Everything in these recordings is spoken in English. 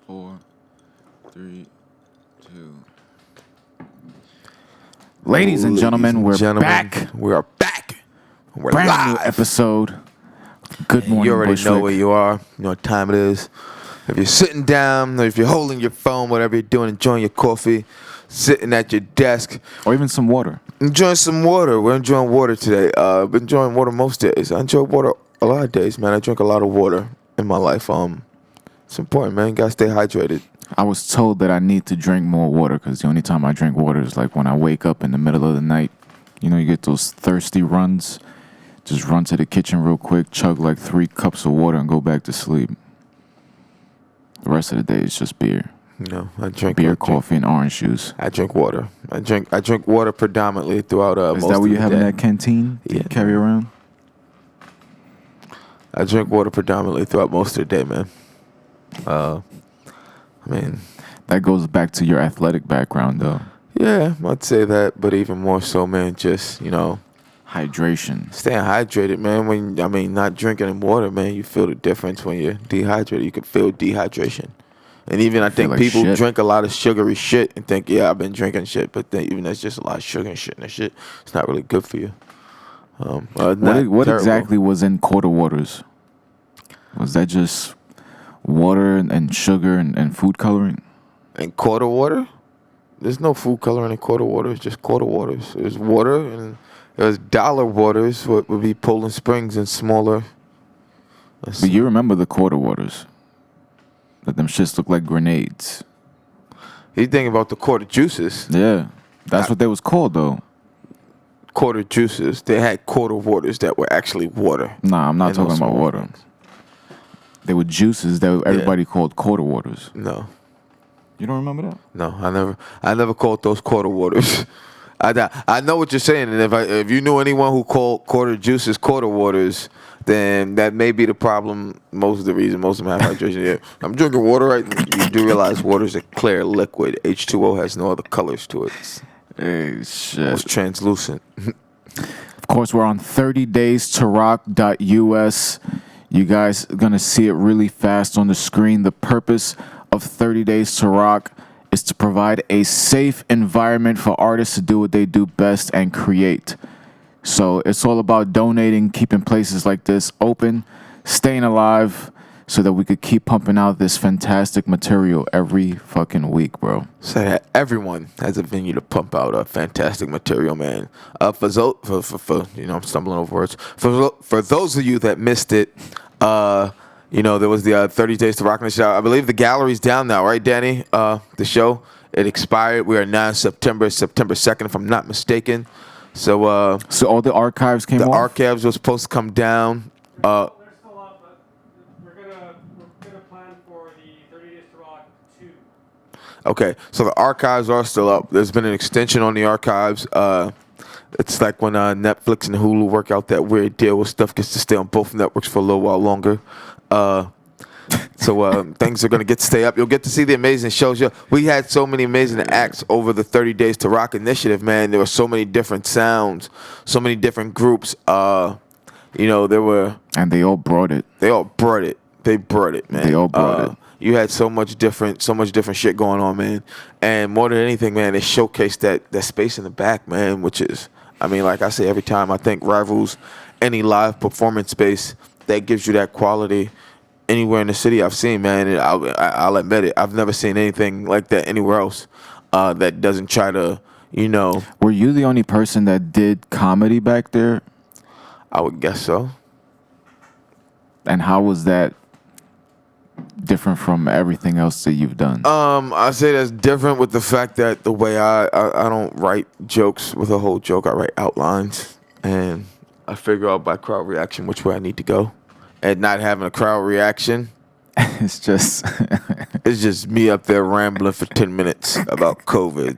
4, 3, 2. Ladies and gentlemen, we're back. We are back. We're Brand live. new episode. Good morning, You already Bushwick. know where you are. You know what time it is. If you're sitting down, or if you're holding your phone, whatever you're doing, enjoying your coffee, sitting at your desk, Or even some water. enjoying some water. We're enjoying water today. I've been enjoying water most days. I enjoy water a lot of days, man. I drink a lot of water in my life. It's important, man. You gotta stay hydrated. I was told that I need to drink more water because the only time I drink water is like when I wake up in the middle of the night. You know, you get those thirsty runs. Just run to the kitchen real quick, chug like 3 cups of water, and go back to sleep. The rest of the day is just beer. No, I drink Beer, coffee, and orange juice. I drink water. I drink water predominantly throughout Is most that what of you the have in day. that canteen that you Yeah. carry around? I drink water predominantly throughout most of the day, man. I mean, That goes back to your athletic background, though. yeah, I'd say that, but even more so, man, just, Hydration. staying hydrated, man. Not drinking any water, man, you feel the difference when you're dehydrated. You can feel dehydration. And even I think like people shit. drink a lot of sugary shit and think, yeah, I've been drinking shit, but then even that's just a lot of sugar and shit, and that shit, it's not really good for you. What exactly was in quarter waters? Was that just water and sugar and food coloring? In quarter water? There's no food coloring in quarter water. It's just quarter waters. There's water, and there's dollar waters, what would be Poland Springs and smaller. But you remember the quarter waters? That them shits look like grenades. You think about the quarter juices. Yeah. That's what they was called, though. Quarter juices. They had quarter waters that were actually water. Nah, I'm not And talking those about small water. things. They were juices that everybody called quarter waters. No. You don't remember that? No, I never called those quarter waters. I know what you're saying, and if you knew anyone who called quarter juices quarter waters, then that may be the problem. Most of the reason most of them have hydration. Yeah, I'm drinking water, right? You do realize water is a clear liquid. H2O has no other colors to it. It's Hey, shit. almost translucent. Of course, we're on 30daystoRock.us. You guys are going to see it really fast on the screen. The purpose of 30 Days to Rock is to provide a safe environment for artists to do what they do best and create. So it's all about donating, keeping places like this open, staying alive, so that we could keep pumping out this fantastic material every fucking week, bro. So that everyone has a venue to pump out fantastic material, man. For I'm stumbling over words. For those of you that missed it, there was the 30 Days to Rock in the show. I believe the gallery's down now, right, Danny? The show, it expired. We are now in September 2nd, if I'm not mistaken. So all the archives came off? The archives was supposed to come down. They're still up, but we're gonna plan for the 30 Days to Rock 2. Okay, so the archives are still up. There's been an extension on the archives. It's like when Netflix and Hulu work out that weird deal where stuff gets to stay on both networks for a little while longer. So things are going to get to stay up. You'll get to see the amazing shows. We had so many amazing acts over the 30 Days to Rock initiative, man. There were so many different sounds, so many different groups. There were... And they all brought it. They all brought it. They brought it, man. They all brought it. You had so much different shit going on, man. And more than anything, man, they showcased that space in the back, man, which is, like I say every time, I think rivals any live performance space that gives you that quality anywhere in the city I've seen, man. And I'll admit it. I've never seen anything like that anywhere else that doesn't try to, Were you the only person that did comedy back there? I would guess so. And how was that different from everything else that you've done? I say that's different with the fact that the way I don't write jokes with a whole joke. I write outlines, and I figure out by crowd reaction which way I need to go. And not having a crowd reaction, It's just it's just me up there rambling for 10 minutes about COVID.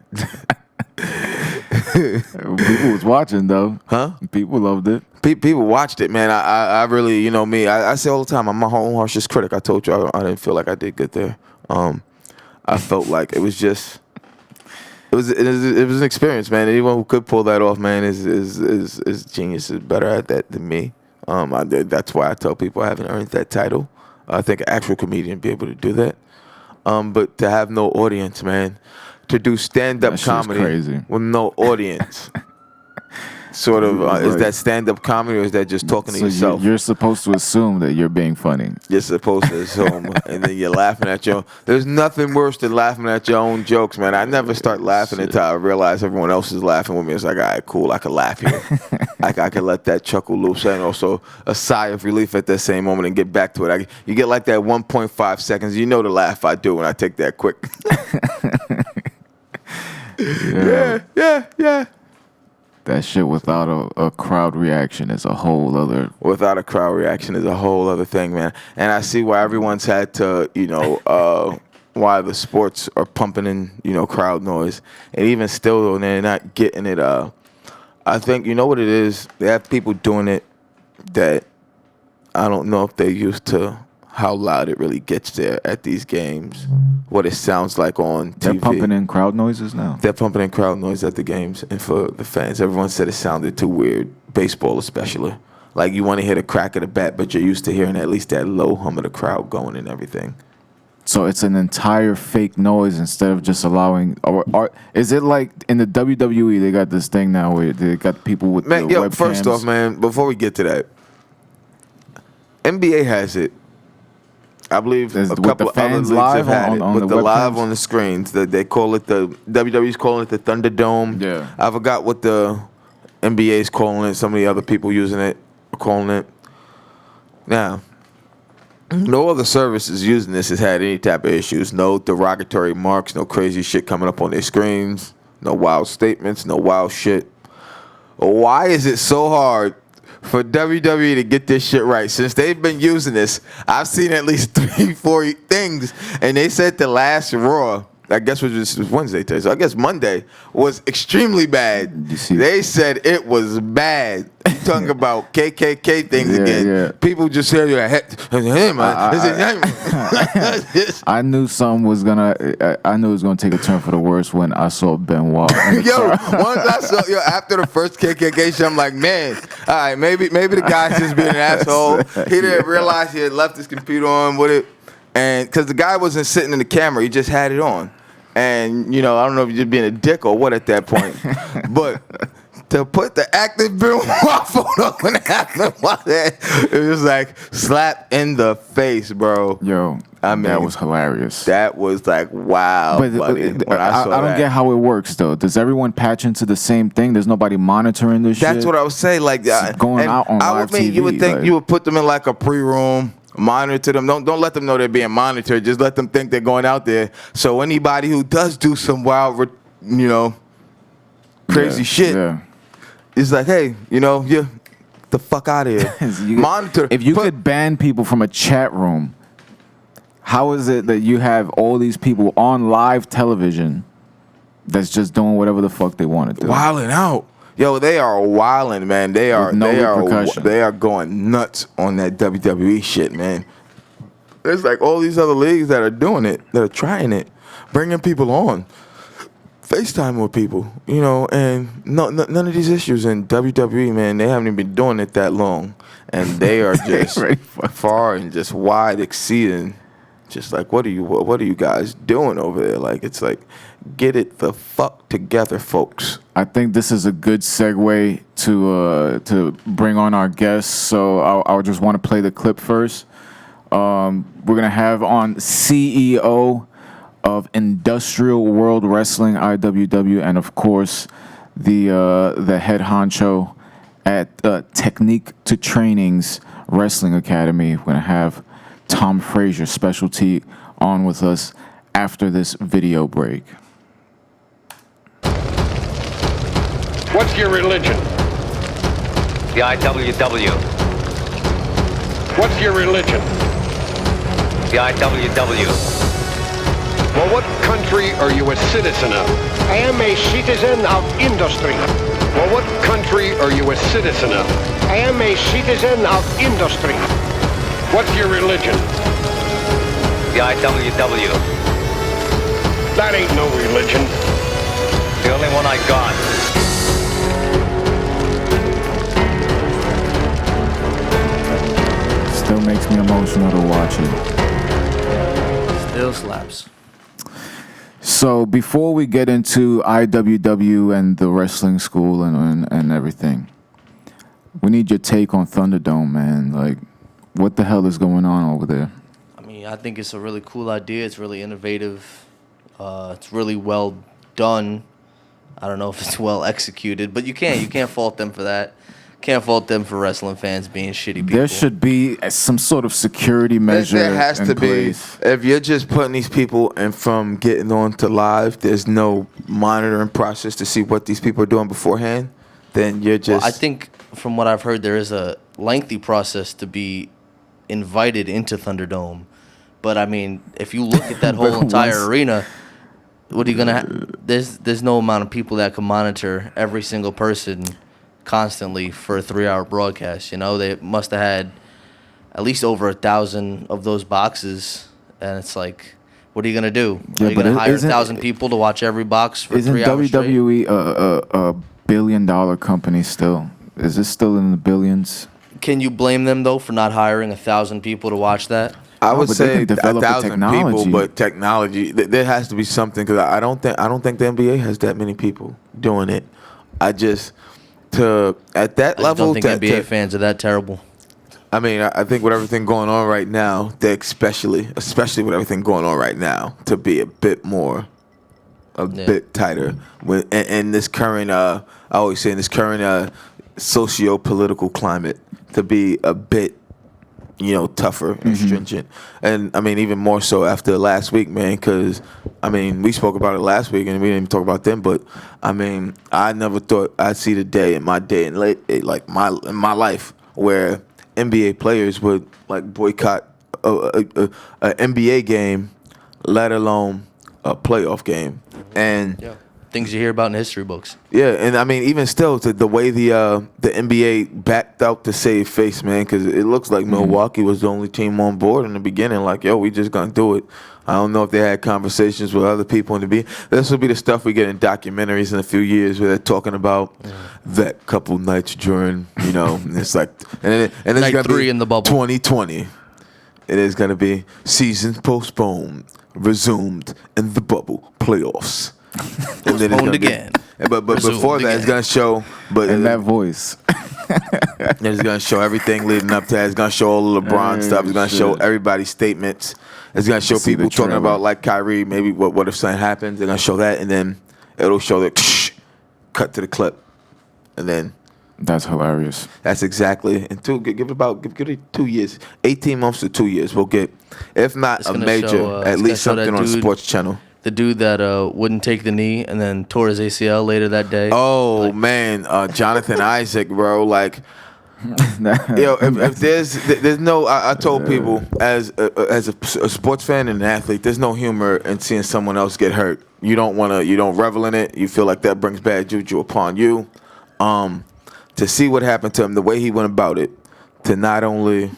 people was watching though. Huh? People loved it. People watched it, man. I really, me. I say all the time, I'm my own harshest critic. I told you I didn't feel like I did good there. I felt like it was just, it was an experience, man. Anyone who could pull that off, man, is genius. Is better at that than me. That's why I tell people I haven't earned that title. I think an actual comedian would be able to do that. but to have no audience, man, to do stand-up That shit's comedy crazy. with no audience. Sort of, is that stand-up comedy or is that just talking to yourself? You're supposed to assume that you're being funny. You're supposed to assume, and then you're laughing at your. There's nothing worse than laughing at your own jokes, man. I never start laughing until I realize everyone else is laughing with me. It's like, all right, cool, I can laugh here. I can let that chuckle loose, and also a sigh of relief at that same moment and get back to it. You get like that 1.5 seconds. You know the laugh I do when I take that quick. Yeah. That shit without a crowd reaction is a whole other. Without a crowd reaction is a whole other thing, man. And I see why everyone's had to, why the sports are pumping in, crowd noise. And even still, they're not getting it. I think, you know what it is? They have people doing it that I don't know if they're used to how loud it really gets there at these games, what it sounds like on TV. They're pumping in crowd noises now. They're pumping in crowd noise at the games. And for the fans, everyone said it sounded too weird, baseball especially. Like you want to hear the crack of the bat, but you're used to hearing at least that low hum of the crowd going and everything. So it's an entire fake noise instead of just allowing. Or is it like in the WWE, they got this thing now where they got people with the webcams? First off, man, before we get to that, NBA has it. I believe a couple of other leagues have had it with the live on the screens. They call it the WWE's calling it the Thunderdome. Yeah, I forgot what the NBA's calling it. Some of the other people using it are calling it. Now, no other services using this has had any type of issues. No derogatory marks. No crazy shit coming up on their screens. No wild statements. No wild shit. Why is it so hard for WWE to get this shit right? Since they've been using this, I've seen at least 3-4 things, and they said the last Raw, I guess which was Wednesday today, so I guess Monday, was extremely bad. They said it was bad. Talking about KKK things again. Yeah. People just say, I knew something was gonna. I knew it was gonna take a turn for the worse when I saw Benoit. Once I saw after the first KKK show, I'm like, man, all right, maybe the guy's just being an asshole. He didn't realize he had left his computer on with it, and because the guy wasn't sitting in the camera, he just had it on, and I don't know if you're just being a dick or what at that point, but. To put the active Benoit photo in the active it was like slap in the face, bro. Yo, I mean, that was hilarious. That was like, wow, buddy. I don't get how it works, though. Does everyone patch into the same thing? There's nobody monitoring this shit? That's what I was saying. Like, going out on live TV. You would think you would put them in like a pre-room, monitor them. Don't let them know they're being monitored. Just let them think they're going out there. So anybody who does do some wild, crazy shit. It's like, hey, you the fuck out of here. Monitor. If you could ban people from a chat room, how is it that you have all these people on live television that's just doing whatever the fuck they want to do? Wilding out. Yo, they are wilding, man. They are going nuts on that WWE shit, man. There's like all these other leagues that are doing it, that are trying it, bringing people on. FaceTime with people, and none of these issues in WWE, man, they haven't even been doing it that long, and they are just far and just wide exceeding. Just like, what are you guys doing over there? Like, it's like, get it the fuck together, folks. I think this is a good segue to bring on our guests. So I just want to play the clip first. We're gonna have on CEO of Industrial World Wrestling, IWW, and of course the head honcho at Technique to Training's Wrestling Academy. We're gonna have Tom Frazier, specialty, on with us after this video break. What's your religion? The IWW. What's your religion? The IWW. Well, what country are you a citizen of? I am a citizen of industry. Well, what country are you a citizen of? I am a citizen of industry. What's your religion? The IWW. That ain't no religion. The only one I got. Still makes me emotional to watch it. Still slaps. So before we get into IWW and the wrestling school and everything, we need your take on Thunderdome, man. Like, what the hell is going on over there? I mean, I think it's a really cool idea. It's really innovative. It's really well done. I don't know if it's well executed, but you can't fault them for that. Can't fault them for wrestling fans being shitty people. There should be some sort of security measure. There has to place. be. If you're just putting these people and from getting on to live, there's no monitoring process to see what these people are doing beforehand, then you're just... Well, I think from what I've heard, there is a lengthy process to be invited into Thunderdome. But, I mean, if you look at that whole entire arena, what are you going to... There's no amount of people that can monitor every single person constantly for a 3-hour broadcast. You know, they must have had at least over 1,000 of those boxes, and it's like, what are you gonna do? Are you gonna hire 1,000 people to watch every box for 3 hours? Isn't WWE a billion-dollar company still? Is it still in the billions? Can you blame them though for not hiring 1,000 people to watch that? I would but they say can develop 1,000 technology. people, but technology. There has to be something because I don't think the NBA has that many people doing it. At that level, I don't think NBA fans are that terrible. I mean, I think with everything going on right now, especially with everything going on right now, to be a bit bit tighter. In this current, I always say in this current socio-political climate, to be a bit, tougher and stringent. And I mean, even more so after last week, man, because I mean, we spoke about it last week and we didn't even talk about them, but I mean, I never thought I'd see the day in my life where NBA players would like boycott a NBA game, let alone a playoff game. And things you hear about in history books. Yeah, and I mean, even still, the way the NBA backed out to save face, man, because it looks like Milwaukee was the only team on board in the beginning. Like, yo, we just gonna do it. I don't know if they had conversations with other people in the beginning. This will be the stuff we get in documentaries in a few years where they're talking about that couple nights during, and it's like, and it's Night gonna 3 be in the bubble. 2020. It is gonna be season postponed, resumed in the bubble playoffs. And then Postponed again. But before that, it's gonna show. But in that voice, it's gonna show everything leading up to that. It's gonna show all the LeBron stuff. It's gonna show everybody's statements. It's gonna show people talking about like Kyrie. Maybe what if something happens? They're gonna show that, and then it'll show that cut to the clip, and then that's hilarious. That's exactly. And give it 2 years, 18 months to 2 years. We'll get, if not a major, at least something on a sports channel. The dude that wouldn't take the knee and then tore his ACL later that day. Oh, man. Jonathan Isaac, bro. Like, if there's no, I told people as a sports fan and an athlete, there's no humor in seeing someone else get hurt. You don't revel in it. You feel like that brings bad juju upon you. To see what happened to him, the way he went about it, to not only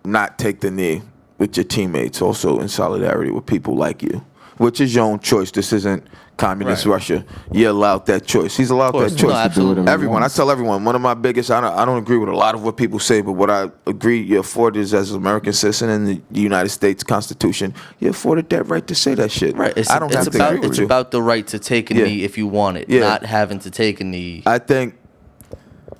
not take the knee with your teammates, also in solidarity with people like you. Which is your own choice. This isn't communist Russia. You're allowed that choice. He's allowed that choice. No, absolutely. Everyone. I tell everyone, one of my biggest, I don't agree with a lot of what people say, but what I agree you're afforded is as an American citizen in the United States Constitution, you're afforded that right to say that shit. Right. I don't have to agree with you. It's about the right to take a knee if you want it, not having to take a knee. I think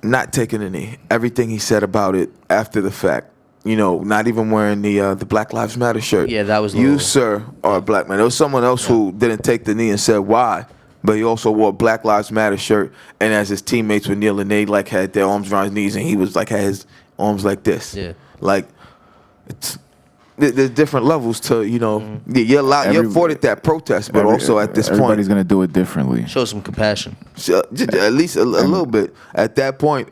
not taking a knee, everything he said about it after the fact, not even wearing the Black Lives Matter shirt. Yeah, that was you, sir, are a black man. There was someone else who didn't take the knee and said why, but he also wore a Black Lives Matter shirt. And as his teammates were kneeling, they like had their arms around his knees, and he was like had his arms like this. Yeah, like there's different levels to you're allowed. You're afforded that protest, but also at this point, everybody's gonna do it differently. Show some compassion. At least a little bit. At that point,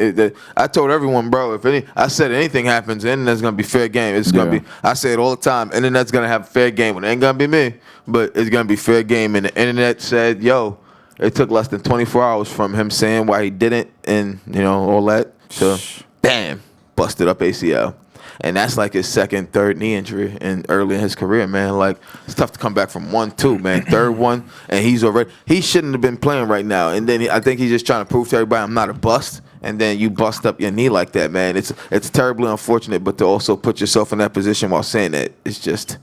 I told everyone, bro. I said anything happens, the internet's gonna be fair game. It's gonna be. I say it all the time. Internet's gonna have fair game. It ain't gonna be me, but it's gonna be fair game. And the internet said, "Yo, it took less than 24 hours from him saying why he didn't, and all that. So, bam, busted up ACL." And that's like his second, third knee injury early in his career, man. Like, it's tough to come back from 1, 2, man. Third one, and he shouldn't have been playing right now. And then I think he's just trying to prove to everybody I'm not a bust. And then you bust up your knee like that, man. It's terribly unfortunate, but to also put yourself in that position while saying that, it's just.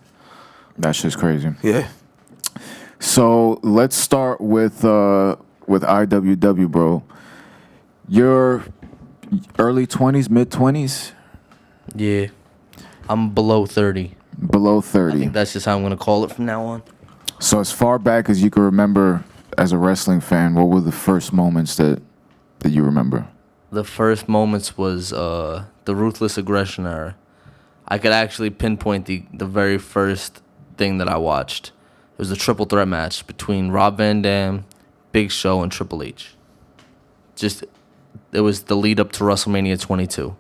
That's just crazy. Yeah. So let's start with IWW, bro. Your early 20s, mid 20s, Yeah. I'm below 30. below I 30. think that's just how I'm going to call it from now on. So as far back as you can remember as a wrestling fan, what were the first moments that you remember? The first moments was the Ruthless Aggression era. I could actually pinpoint the very first thing that I watched. It was a triple threat match between Rob Van Dam, Big Show, and Triple H. It was the lead up to WrestleMania 22.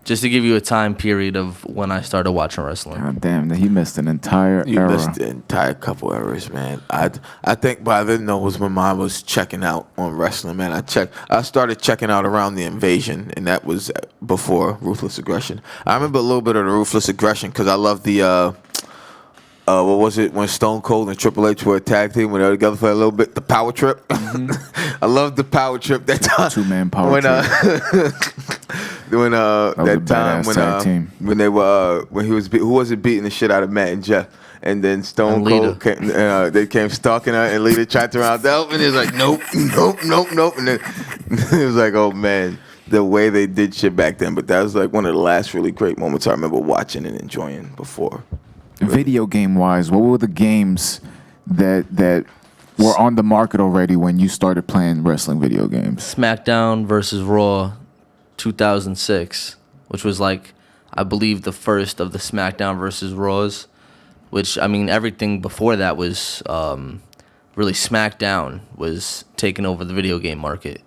Just to give you a time period of when I started watching wrestling. God damn, he missed an entire You era. missed the entire couple eras, man. I think by then though was when mine was checking out on wrestling, man. I started checking out around the Invasion, and that was before Ruthless Aggression. I remember a little bit of the Ruthless Aggression because I love the what was it when Stone Cold and Triple H were a tag team when they were together for a little bit? The Power Trip. I love the Power Trip that time. Two-man power trip. When that time badass tag team. when they were when he was who was it beating the shit out of Matt and Jeff, and then Stone And Cold Lita. came, they came stalking her, and Lita tried to round up, and he was like nope, and then it was like, oh man, the way they did shit back then. But that was like one of the last really great moments I remember watching and enjoying before. Video game wise, what were the games that were on the market already when you started playing wrestling video games? SmackDown versus Raw 2006, which was like, I believe, the first of the SmackDown versus Raws, which, I mean, everything before that was really SmackDown was taking over the video game market.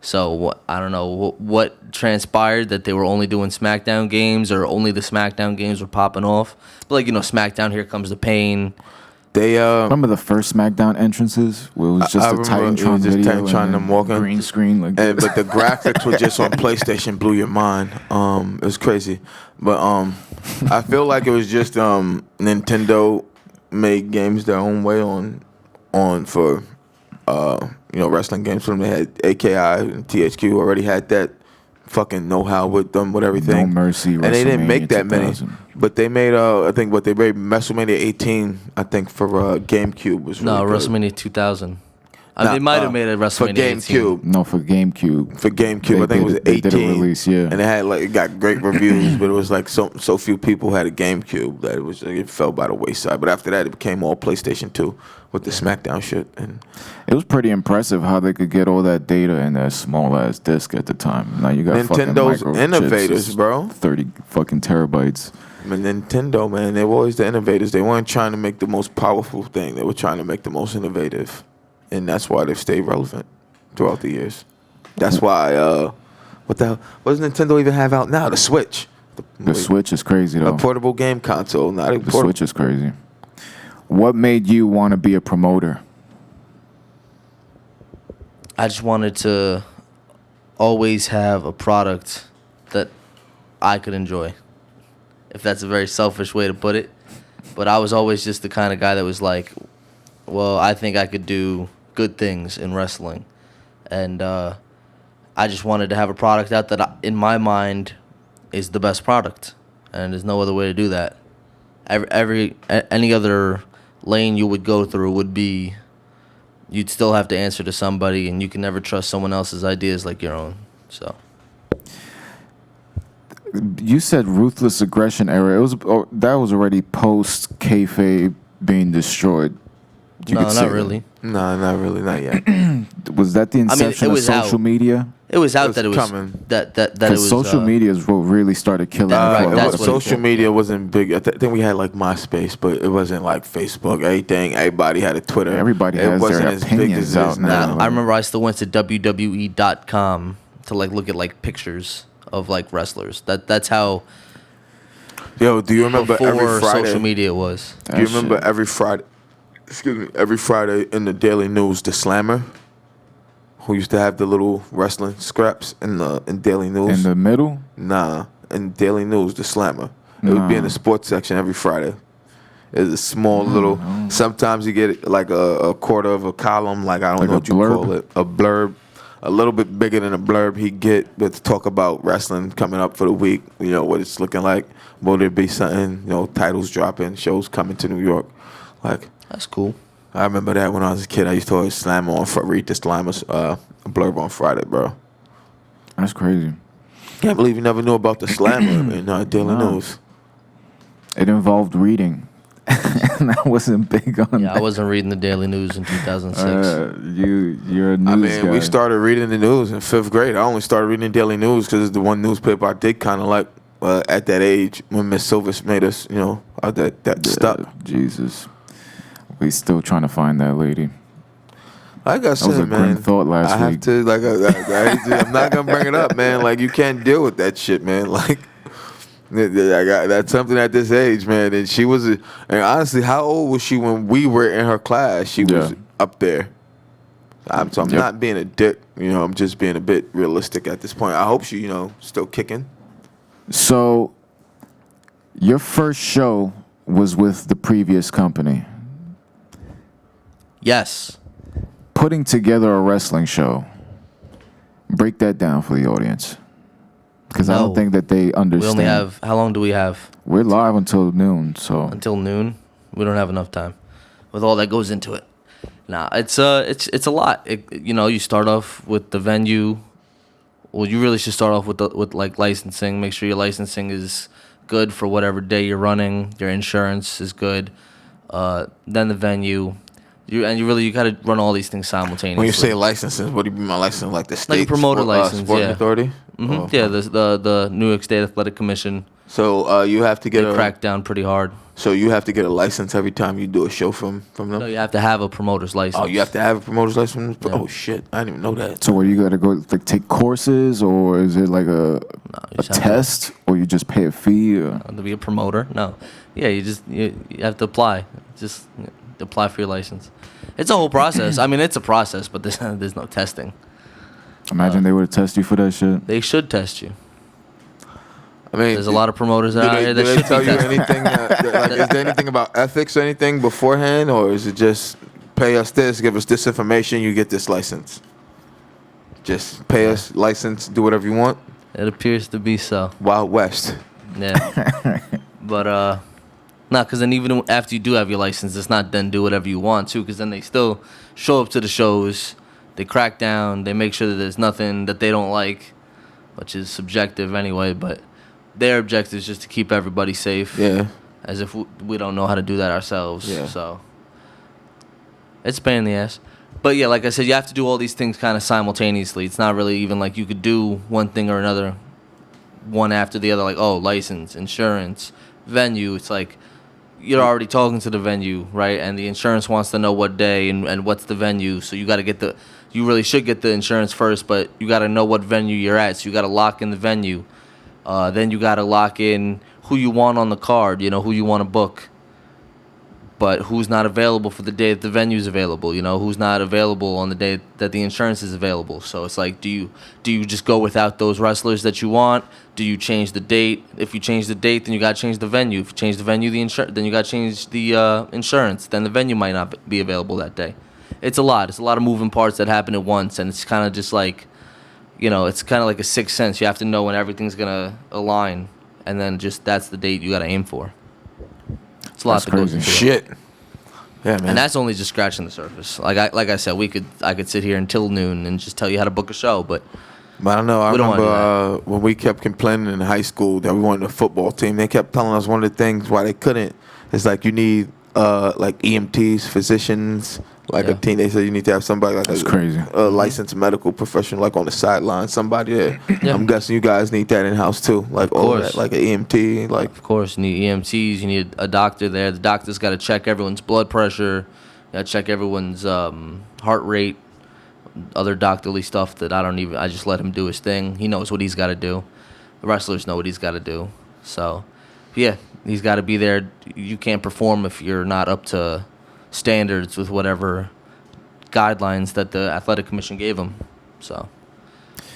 So I don't know what transpired that they were only doing SmackDown games or only the SmackDown games were popping off. But like, SmackDown, Here Comes the Pain. They Remember the first SmackDown entrances where it was just I a remember Titantron it was just video Titantron and them walking. green screen like And, but the graphics were just on PlayStation, blew your mind. It was crazy. But I feel like it was just Nintendo made games their own way on for wrestling games. From they had AKI and THQ already had that fucking know-how with them with everything. No Mercy, and they didn't make that WrestleMania many. 2000. But they made I think what they made WrestleMania 18. I think for GameCube was really No, good. WrestleMania 2000. Nah, they might have made a for WrestleMania 18. GameCube. No, for GameCube. For GameCube, I think it was 18. They did a release, yeah. And it had it got great reviews, but it was like so few people had a GameCube that it fell by the wayside. But after that, it became all PlayStation 2 with the SmackDown shit. And It was pretty impressive how they could get all that data in that small ass disc at the time. Now you got Nintendo's fucking microchips, innovators, it's bro. 30 fucking terabytes. I mean, Nintendo, man, they were always the innovators. They weren't trying to make the most powerful thing. They were trying to make the most innovative. And that's why they've stayed relevant throughout the years. That's why, what the hell? What does Nintendo even have out now? The Switch. The Switch is crazy though. A portable game console. Not a The Switch is crazy. What made you want to be a promoter? I just wanted to always have a product that I could enjoy. If that's a very selfish way to put it. But I was always just the kind of guy that was like, well, I think I could do good things in wrestling. And I just wanted to have a product out that, in my mind, is the best product. And there's no other way to do that. Any other lane you would go through would be, you'd still have to answer to somebody, and you can never trust someone else's ideas like your own. So You said Ruthless Aggression era. That was already post kayfabe being destroyed. You no, could say not that. really. No, not really. Not yet. Was that the inception of was social out. media? It was out was that it was coming. that it Because was social media is what really started killing That- it right, for a that's lot of what people. Social media wasn't big. I think we had like MySpace, but it wasn't like Facebook. Everybody had a Twitter. Everybody it has wasn't their as big opinions as it is out now. I remember I still went to WWE.com to look at pictures of wrestlers. That's how Yo, do you remember before every Friday? social media was. Do you remember every Friday? Excuse me. Every Friday in the Daily News, the Slammer, who used to have the little wrestling scraps in Daily News. In the middle? Nah, in Daily News, the Slammer. It would be in the sports section every Friday. It's a small little. Sometimes you get like a quarter of a column, I don't Like know a what you blurb? call it, a blurb, a little bit bigger than a blurb. He'd get but to talk about wrestling coming up for the week. What it's looking like. Will there be something? Titles dropping, shows coming to New York. That's cool. I remember that when I was a kid. I used to always read the Slammer's blurb on Friday, bro. That's crazy. Can't believe you never knew about the Slammer in Daily No. News. It involved reading. And I wasn't big on Yeah, that. I wasn't reading the Daily News in 2006. You're a news guy. We started reading the news in 5th grade. I only started reading the Daily News because it's the one newspaper I did kind of like at that age when Miss Silvers made us, that stuck. Jesus. We still trying to find that lady. Like I was a said, man, grim thought last I have week. to, I'm not going to bring it up, man. Like, you can't deal with that shit, man. Like, that's something at this age, man. And she was, and honestly, how old was she when we were in her class? She was up there. I'm not being a dick, I'm just being a bit realistic at this point. I hope she, still kicking. So, your first show was with the previous company. Yes. Putting together a wrestling show. Break that down for the audience. Because I don't No. think that they understand. We only have, how long do we have? We're live until noon, so. Until noon? We don't have enough time with all that goes into it. Nah, it's a lot. You start off with the venue. Well, you really should start off with like licensing. Make sure your licensing is good for whatever day you're running. Your insurance is good. Then the venue. You got to run all these things simultaneously. When you say licenses, what do you mean by license? Like the state Like a promoter license, sporting yeah. authority? Mm-hmm. Yeah, the New York State Athletic Commission. So you have to They get crack down pretty hard. So you have to get a license every time you do a show from them? No, you have to have a promoter's license. Oh, you have to have a promoter's license? Yeah. Oh, shit. I didn't even know that. So where you got to go, like, take courses, or is it like a just have to- test, or you just pay a fee? Or? To be a promoter? No. Yeah, you have to apply. Just apply for your license. It's a whole process. I mean, it's a process, but there's no testing. Imagine they would test you for that shit. They should test you. I mean, There's a lot of promoters out here that do they should tell be you tested. anything? Is there anything about ethics or anything beforehand, or is it just pay us this, give us this information, you get this license? Just pay us, license, do whatever you want? It appears to be so. Wild West. Yeah. But, because then even after you do have your license, it's not then do whatever you want to, because then they still show up to the shows, they crack down, they make sure that there's nothing that they don't like, which is subjective anyway, but their objective is just to keep everybody safe. Yeah. As if we don't know how to do that ourselves. Yeah. So it's a pain in the ass. But yeah, like I said, you have to do all these things kind of simultaneously. It's not really even like you could do one thing or another, one after the other, like, oh, license, insurance, venue. It's like you're already talking to the venue, right? And the insurance wants to know what day and what's the venue. So you got to you really should get the insurance first, but you got to know what venue you're at. So you got to lock in the venue. Then you got to lock in who you want on the card, who you want to book. But who's not available for the day that the venue's available, who's not available on the day that the insurance is available. So it's like, do you just go without those wrestlers that you want? Do you change the date? If you change the date, then you got to change the venue. If you change the venue, then you got to change the insurance. Then the venue might not be available that day. It's a lot. It's a lot of moving parts that happen at once, and it's kind of just like, it's kind of like a sixth sense. You have to know when everything's gonna align, and then just that's the date you got to aim for. It's a lot That's that goes crazy. into it. Shit. Yeah, man. And that's only just scratching the surface. Like I said, I could sit here until noon and just tell you how to book a show, but I don't know. I We don't wanna remember when we kept complaining in high school that we wanted a football team. They kept telling us one of the things why they couldn't. It's like you need like EMTs, physicians, like a Yeah. team. They said you need to have somebody like That's crazy. a licensed medical professional, like on the sideline, somebody there. Yeah. I'm guessing you guys need that in house too, like all course. that, like an EMT, like. of course you need EMTs. You need a doctor there. The doctor's got to check everyone's blood pressure. Got to check everyone's heart rate. Other doctorly stuff that I just let him do his thing. He knows what he's got to do. The wrestlers know what he's got to do. So, yeah, he's got to be there. You can't perform if you're not up to standards with whatever guidelines that the athletic commission gave him. So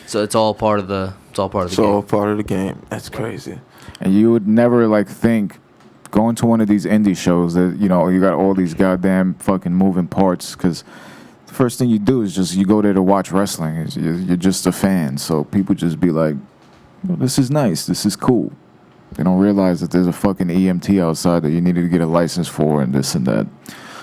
it's all part of the It's all game. part of the game. That's crazy. And you would never think going to one of these indie shows that you got all these goddamn fucking moving parts, because the first thing you do is just you go there to watch wrestling. You're just a fan, so people just be like, this is nice, this is cool. They don't realize that there's a fucking EMT outside that you needed to get a license for and this and that.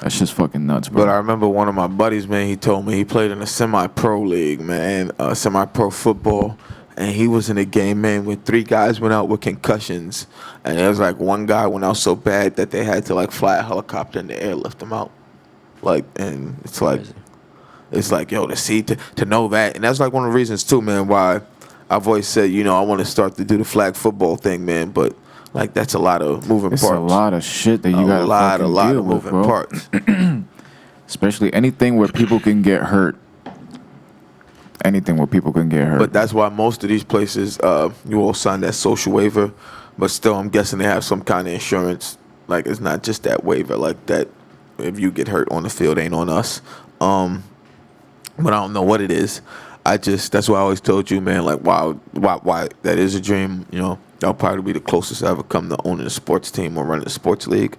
That's just fucking nuts, bro. But I remember one of my buddies, man, he told me he played in a semi-pro league, man, semi-pro football. And he was in a game, man, where 3 guys went out with concussions. And there was like one guy went out so bad that they had to like fly a helicopter in the air, lift him out. Like, and it's like, yo, to know that. And that's like one of the reasons too, man, why I've always said, you know, I want to start to do the flag football thing, man. But like, that's a lot of moving parts. It's a lot of shit that you got to fucking deal with, bro. Parts. Especially anything where people can get hurt. Anything where people can get hurt. But that's why most of these places, you all sign that social waiver. But still, I'm guessing they have some kind of insurance. Like, it's not just that waiver. Like, that if you get hurt on the field, ain't on us. But I don't know what it is. That's why I always told you, man, like, why that is a dream. You know, that'll probably be the closest I ever come to owning a sports team or running a sports league.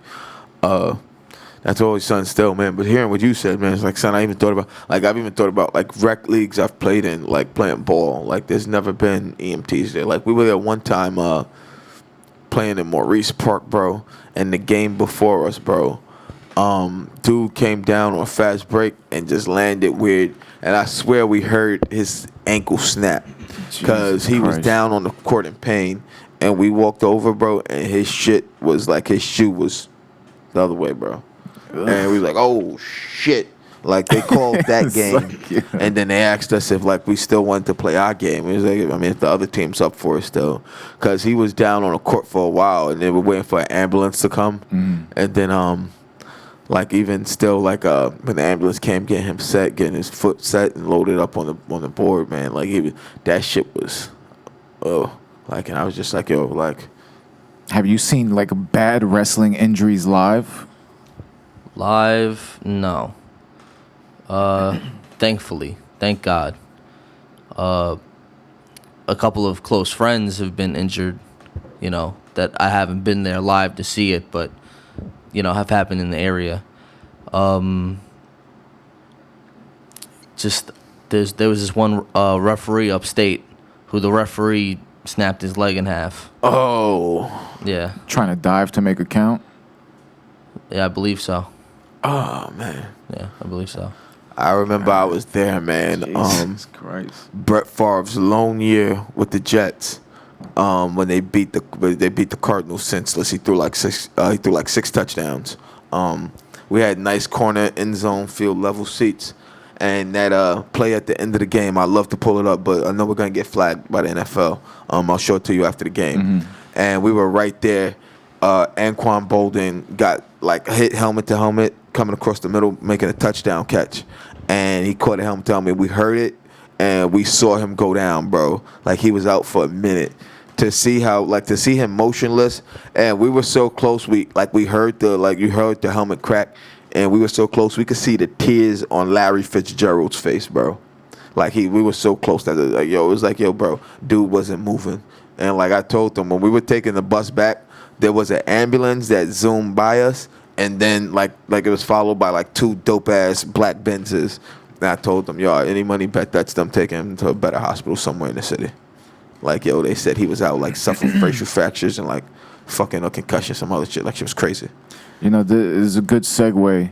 That's always something still, man. But hearing what you said, man, it's like something I've even thought about like rec leagues I've played in, like playing ball. Like there's never been EMTs there. Like we were there one time playing in Maurice Park, bro, and the game before us, bro. Dude came down on a fast break and just landed weird. And I swear we heard his ankle snap because he was down on the court in pain. And we walked over, bro, and his shit was like his shoe was the other way, bro. And we was like, oh, shit. Like, they called that game. Like, yeah. And then they asked us if, like, we still wanted to play our game. It was like, I mean, if the other team's up for it still. Because he was down on the court for a while, and they were waiting for an ambulance to come. And then, like, even still, like, when the ambulance came, getting him set, getting his foot set and loaded up on the board, man. Like, that shit was, like, and I was just like, yo, like. Have you seen, like, bad wrestling injuries live? Live, no. Thankfully, thank God. A couple of close friends have been injured, you know, that I haven't been there live to see it, but, you know, have happened in the area. There was this one referee upstate who the referee snapped his leg in half. Oh. Yeah. Trying to dive to make a count? Yeah, I believe so. Oh, man. Yeah, I believe so. I remember I was there, man. Jesus Christ. Brett Favre's lone year with the Jets, when they beat the Cardinals senseless. He threw like six touchdowns. We had nice corner, end zone, field level seats. And that play at the end of the game, I'd love to pull it up, but I know we're going to get flagged by the NFL. I'll show it to you after the game. And we were right there. Anquan Bolden got like hit helmet to helmet coming across the middle, making a touchdown catch. And he caught a helmet to helmet. We heard it, and we saw him go down, bro. Like, he was out for a minute. To see him motionless, and we were so close. You heard the helmet crack, and we were so close. We could see the tears on Larry Fitzgerald's face, bro. Like, we were so close that it was like, yo, bro, dude wasn't moving. And like I told them, when we were taking the bus back, there was an ambulance that zoomed by us, and then like it was followed by like 2 dope ass black Benzes. And I told them, yo, any money bet that's them taking him to a better hospital somewhere in the city. Like, yo, they said he was out like suffering facial fractures and like fucking a concussion, some other shit. Like, she was crazy. You know, this is a good segue.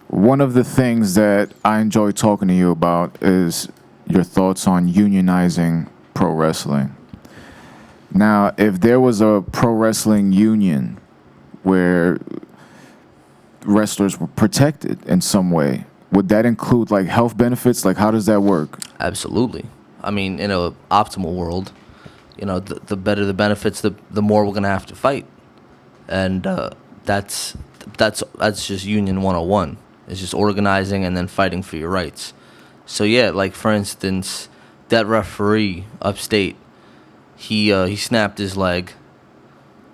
One of the things that I enjoy talking to you about is your thoughts on unionizing pro wrestling. Now, if there was a pro wrestling union where wrestlers were protected in some way, would that include like health benefits? Like, how does that work? Absolutely. I mean, in an optimal world, you know, the better the benefits, the more we're gonna have to fight, and that's just Union 101. It's just organizing and then fighting for your rights. So yeah, like for instance, that referee upstate, he snapped his leg,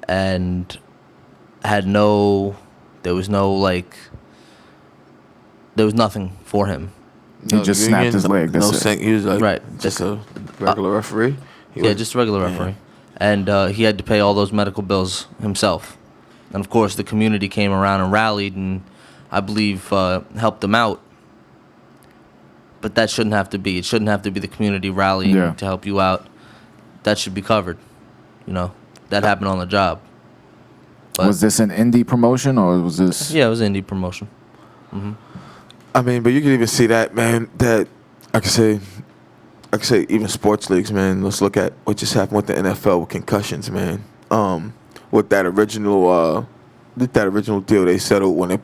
and there was nothing for him. He just snapped his leg. He was like, right, just a regular referee. Just a regular referee, and he had to pay all those medical bills himself. And of course, the community came around and rallied, and I believe helped him out. But that shouldn't have to be. It shouldn't have to be the community rallying to help you out. That should be covered. You know, that happened on the job. But was this an indie promotion or was this? Yeah, it was an indie promotion. I mean, but you can even see that, man. That I could say even sports leagues, man. Let's look at what just happened with the NFL with concussions, man. With that original deal they settled when they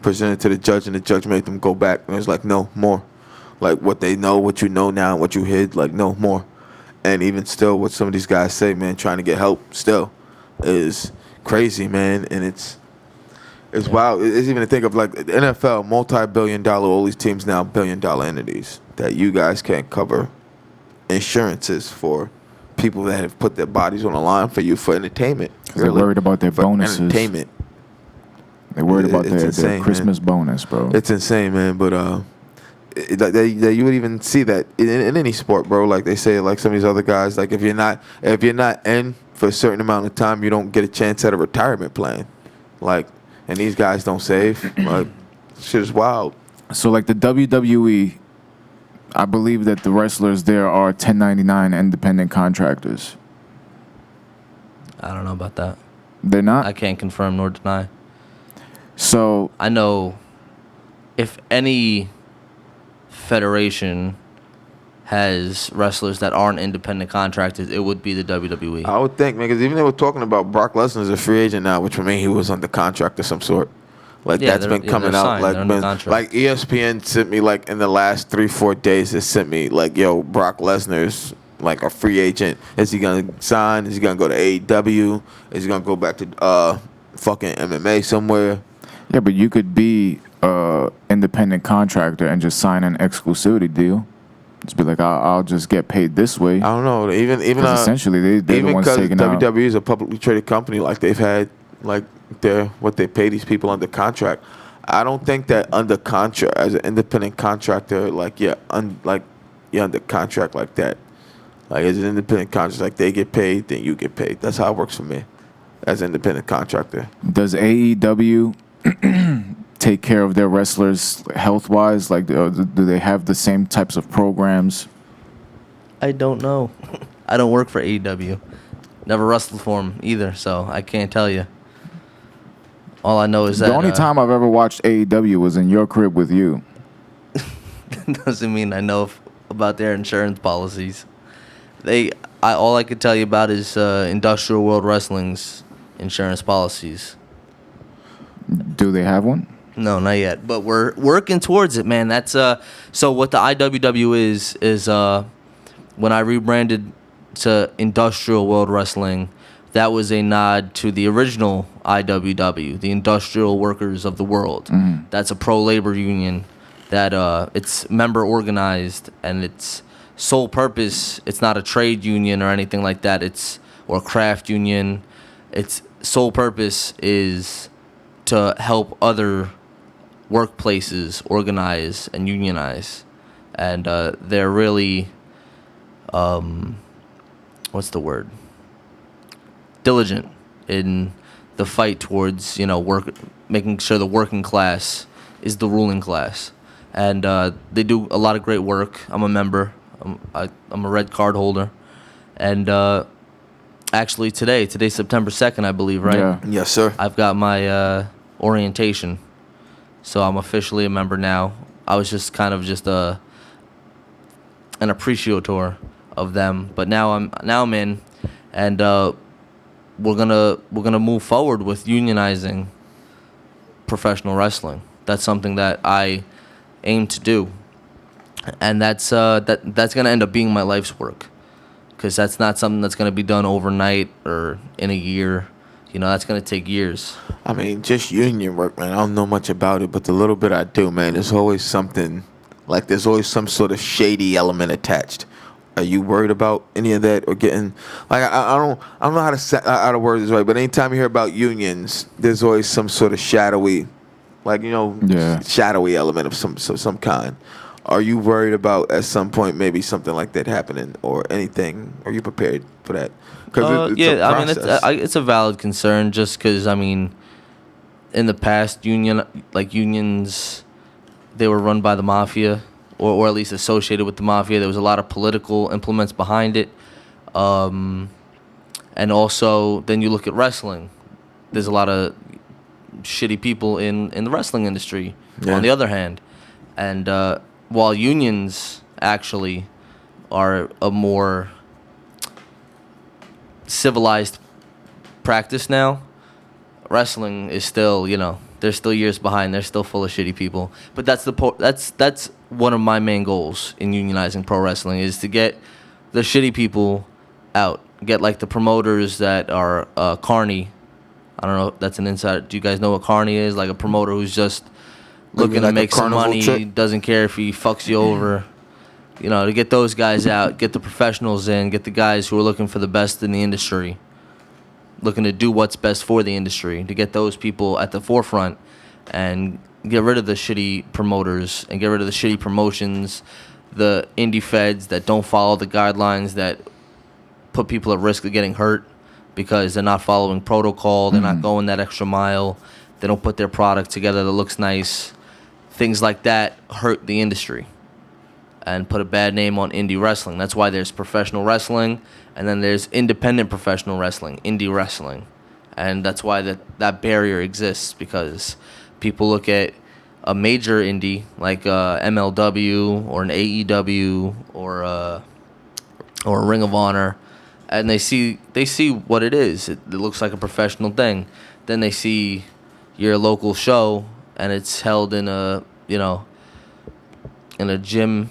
presented to the judge, and the judge made them go back, and it was like, no more. Like what they know, what you know now, and what you hid, like no more. And even still, what some of these guys say, man, trying to get help still is crazy, man. And it's wild. It's even to think of like the NFL, multi-billion-dollar, all these teams now, billion-dollar entities that you guys can't cover insurances for people that have put their bodies on the line for you for entertainment. They're worried about their bonuses. Entertainment. They're worried about their insane, Christmas man. bonus, bro. It's insane, man. But you would even see that in any sport, bro. Like they say, like some of these other guys, like if you're not in for a certain amount of time, you don't get a chance at a retirement plan. Like, and these guys don't save. Like, shit is wild. So like the WWE, I believe that the wrestlers there are 1099 independent contractors. I don't know about that. They're not? I can't confirm nor deny. So I know if any federation has wrestlers that aren't independent contractors, it would be the WWE. I would think, man, because even they were talking about Brock Lesnar as a free agent now, which would mean he was under contract of some sort. Like that's been coming out. Signed. Like ESPN sent me like in the last 3-4 days, it sent me like, yo, Brock Lesnar's like a free agent. Is he gonna sign? Is he gonna go to AEW? Is he gonna go back to fucking MMA somewhere? yeah, but you could be independent contractor and just sign an exclusivity deal. Just be like, I'll just get paid this way. I don't know. Even essentially they're the ones taking out. WWE is a publicly traded company, like they've had like what they pay these people under contract. I don't think that under contract as an independent contractor, like you're under contract like that. Like as an independent contractor, like they get paid, then you get paid. That's how it works for me as an independent contractor. Does AEW take care of their wrestlers health-wise? Like, do they have the same types of programs? I don't know. I don't work for AEW. Never wrestled for them either, so I can't tell you. All I know is that The only time I've ever watched AEW was in your crib with you. doesn't mean I know about their insurance policies. All I could tell you about is Industrial World Wrestling's insurance policies. Do they have one? No, not yet. But we're working towards it, man. That's so what the IWW is when I rebranded to Industrial World Wrestling, that was a nod to the original IWW, the Industrial Workers of the World. Mm-hmm. That's a pro labor union that it's member organized, and its sole purpose, it's not a trade union or anything like that. Or a craft union. Its sole purpose is to help other workplaces organize and unionize, and they're really, what's the word? Diligent in the fight towards making sure the working class is the ruling class, and they do a lot of great work. I'm a member. I'm a red card holder, and actually today's September 2nd, I believe, right? Yeah. Yes, sir. I've got my orientation, so I'm officially a member now. I was just kind of an appreciator of them, but now I'm in, and we're gonna move forward with unionizing professional wrestling. That's something that I aim to do, and that's gonna end up being my life's work, because that's not something that's gonna be done overnight or in a year. That's going to take years. I mean, just union work, man. I don't know much about it, but the little bit I do, man, there's always something, like there's always some sort of shady element attached. Are you worried about any of that or getting, like, I don't know how to word this right, but anytime you hear about unions, there's always some sort of shadowy, like, shadowy element of some kind. Are you worried about at some point maybe something like that happening or anything? Are you prepared for that? It's a valid concern, just because, in the past, unions, they were run by the mafia, or at least associated with the mafia. There was a lot of political implements behind it. And also, then you look at wrestling. There's a lot of shitty people in the wrestling industry. Yeah. On the other hand, and while unions actually are a more civilized practice now, wrestling is still, they're still years behind. They're still full of shitty people. But that's one of my main goals in unionizing pro wrestling, is to get the shitty people out. Get like the promoters that are carny. I don't know if that's an insider. Do you guys know what carny is? Like a promoter who's just looking to make some money, trick? doesn't care if he fucks you over. To get those guys out, get the professionals in, get the guys who are looking for the best in the industry, looking to do what's best for the industry, to get those people at the forefront and get rid of the shitty promoters and get rid of the shitty promotions, the indie feds that don't follow the guidelines, that put people at risk of getting hurt because they're not following protocol, they're not going that extra mile, they don't put their product together that looks nice. Things like that hurt the industry and put a bad name on indie wrestling. That's why there's professional wrestling, and then there's independent professional wrestling, indie wrestling. And that's why that barrier exists, because people look at a major indie like MLW or an AEW or a Ring of Honor, and they see what it is. It looks like a professional thing. Then they see your local show, and it's held in a gym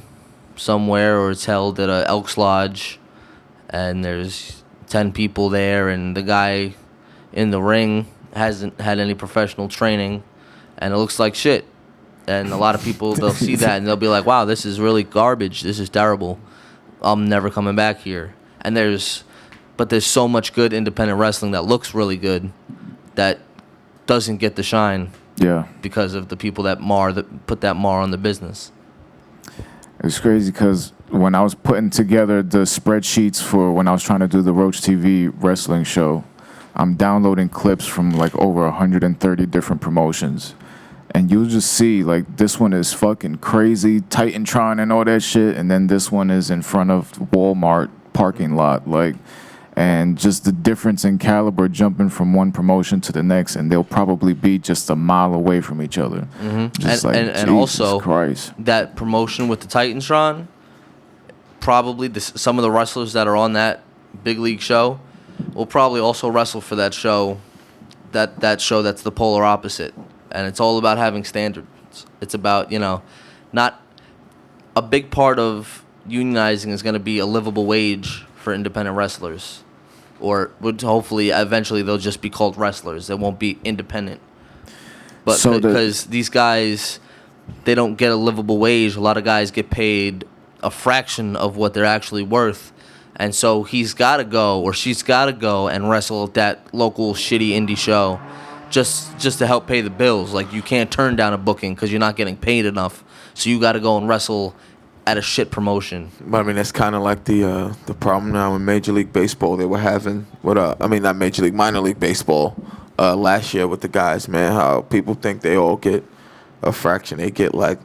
somewhere, or it's held at a Elks Lodge, and there's 10 people there, and the guy in the ring hasn't had any professional training, and it looks like shit. And a lot of people, they'll see that and they'll be like, wow, this is really garbage, this is terrible, I'm never coming back here. And there's so much good independent wrestling that looks really good that doesn't get the shine. Yeah. Because of the people that put that mar on the business. It's crazy because when I was putting together the spreadsheets for when I was trying to do the Roach TV wrestling show, I'm downloading clips from like over 130 different promotions. And you'll just see, like, this one is fucking crazy, Titantron and all that shit, and then this one is in front of Walmart parking lot, like, and just the difference in caliber jumping from one promotion to the next, and they'll probably be just a mile away from each other. Just and also, Christ. That promotion with the Titantron, probably some of the wrestlers that are on that big league show will probably also wrestle for that show, that show that's the polar opposite. And it's all about having standards. It's about, not a big part of unionizing is going to be a livable wage for independent wrestlers. Or would hopefully, eventually, they'll just be called wrestlers. They won't be independent. But because these guys, they don't get a livable wage. A lot of guys get paid a fraction of what they're actually worth. And so he's got to go, or she's got to go and wrestle at that local shitty indie show. Just to help pay the bills. Like, you can't turn down a booking because you're not getting paid enough. So you got to go and wrestle at a shit promotion. But I mean, that's kind of like the problem now in Major League Baseball. They were having not Major League, minor league baseball last year with the guys, man. How people think they all get a fraction. They get like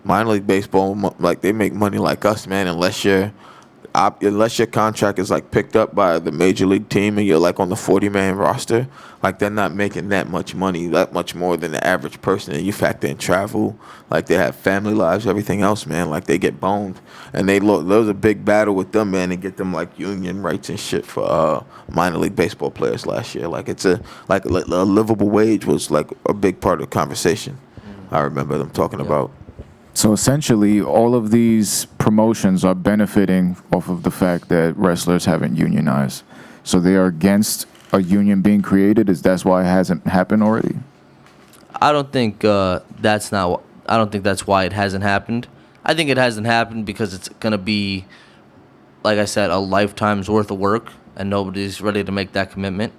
minor league baseball, like they make money like us, man. Unless your contract is like picked up by the major league team and you're like on the 40-man roster, like they're not making that much money, that much more than the average person. And you factor in travel, like they have family lives, everything else, man. Like they get boned, and there was a big battle with them, man, to get them like union rights and shit for minor league baseball players last year. Like a livable wage was like a big part of the conversation. I remember them talking about. So essentially, all of these promotions are benefiting off of the fact that wrestlers haven't unionized. So they are against a union being created. That's why it hasn't happened already? I don't think that's why it hasn't happened. I think it hasn't happened because it's gonna be, like I said, a lifetime's worth of work, and nobody's ready to make that commitment.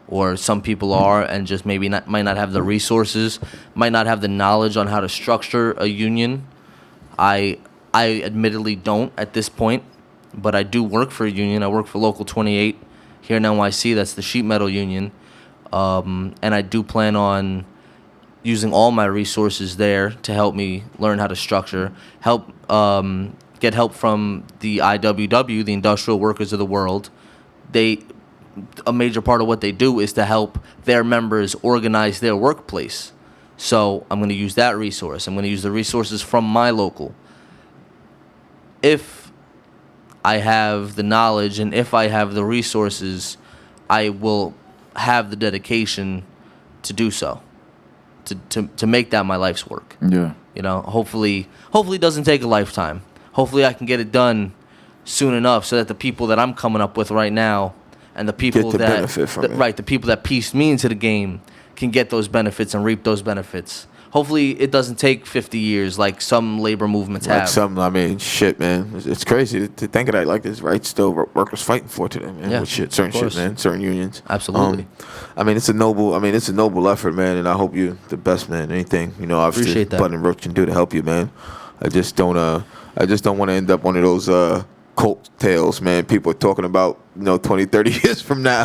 Or some people are and just might not have the resources, might not have the knowledge on how to structure a union. I admittedly don't at this point, but I do work for a union. I work for Local 28 here in NYC. That's the sheet metal union. And I do plan on using all my resources there to help me learn how to structure, get help from the IWW, the Industrial Workers of the World. a major part of what they do is to help their members organize their workplace. So I'm going to use that resource. I'm going to use the resources from my local. If I have the knowledge and if I have the resources, I will have the dedication to do so, to make that my life's work. Yeah. You know, hopefully it doesn't take a lifetime. Hopefully I can get it done soon enough so that the people that I'm coming up with right now and the people Get to benefit from it. Right, the people that pieced me into the game can get those benefits and reap those benefits. Hopefully it doesn't take 50 years like some labor movements Like have. some, I mean, shit, man. It's crazy to think of that. Like this, right? Still, workers fighting for today, man. Yeah, with shit, certain of shit, course. man. Certain unions. Absolutely. I mean, it's a noble effort, man. And I hope you the best, man. Anything, you know, obviously, Appreciate that. Bud and Roach can do to help you, man. I just don't want to end up one of those cult tales, man. People are talking about, 20, 30 years from now.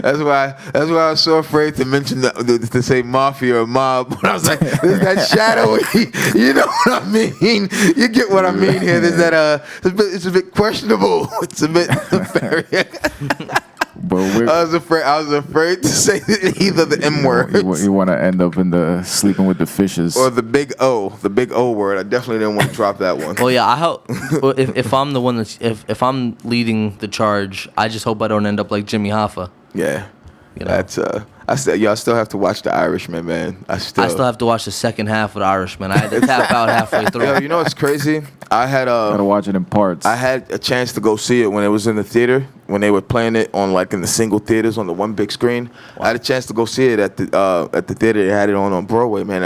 That's why I was so afraid to mention to say mafia or mob. When I was like, there's that shadowy, you know what I mean? You get what I mean here. There's that it's a bit questionable. It's a bit very. But I was afraid to say either the M word you want to end up in the sleeping with the fishes. or the big O word. I definitely didn't want to drop that one. Well, yeah, I hope if I'm the one that's if I'm leading the charge, I just hope I don't end up like Jimmy Hoffa. Yeah, You know? that's I still have to watch The Irishman, man. I still have to watch the second half of The Irishman. I had to tap out halfway through. Yo, you know what's crazy? I had Gotta watch it in parts. I had a chance to go see it when it was in the theater, when they were playing it on like in the single theaters on the one big screen. I had a chance to go see it at the theater. They had it on Broadway, man.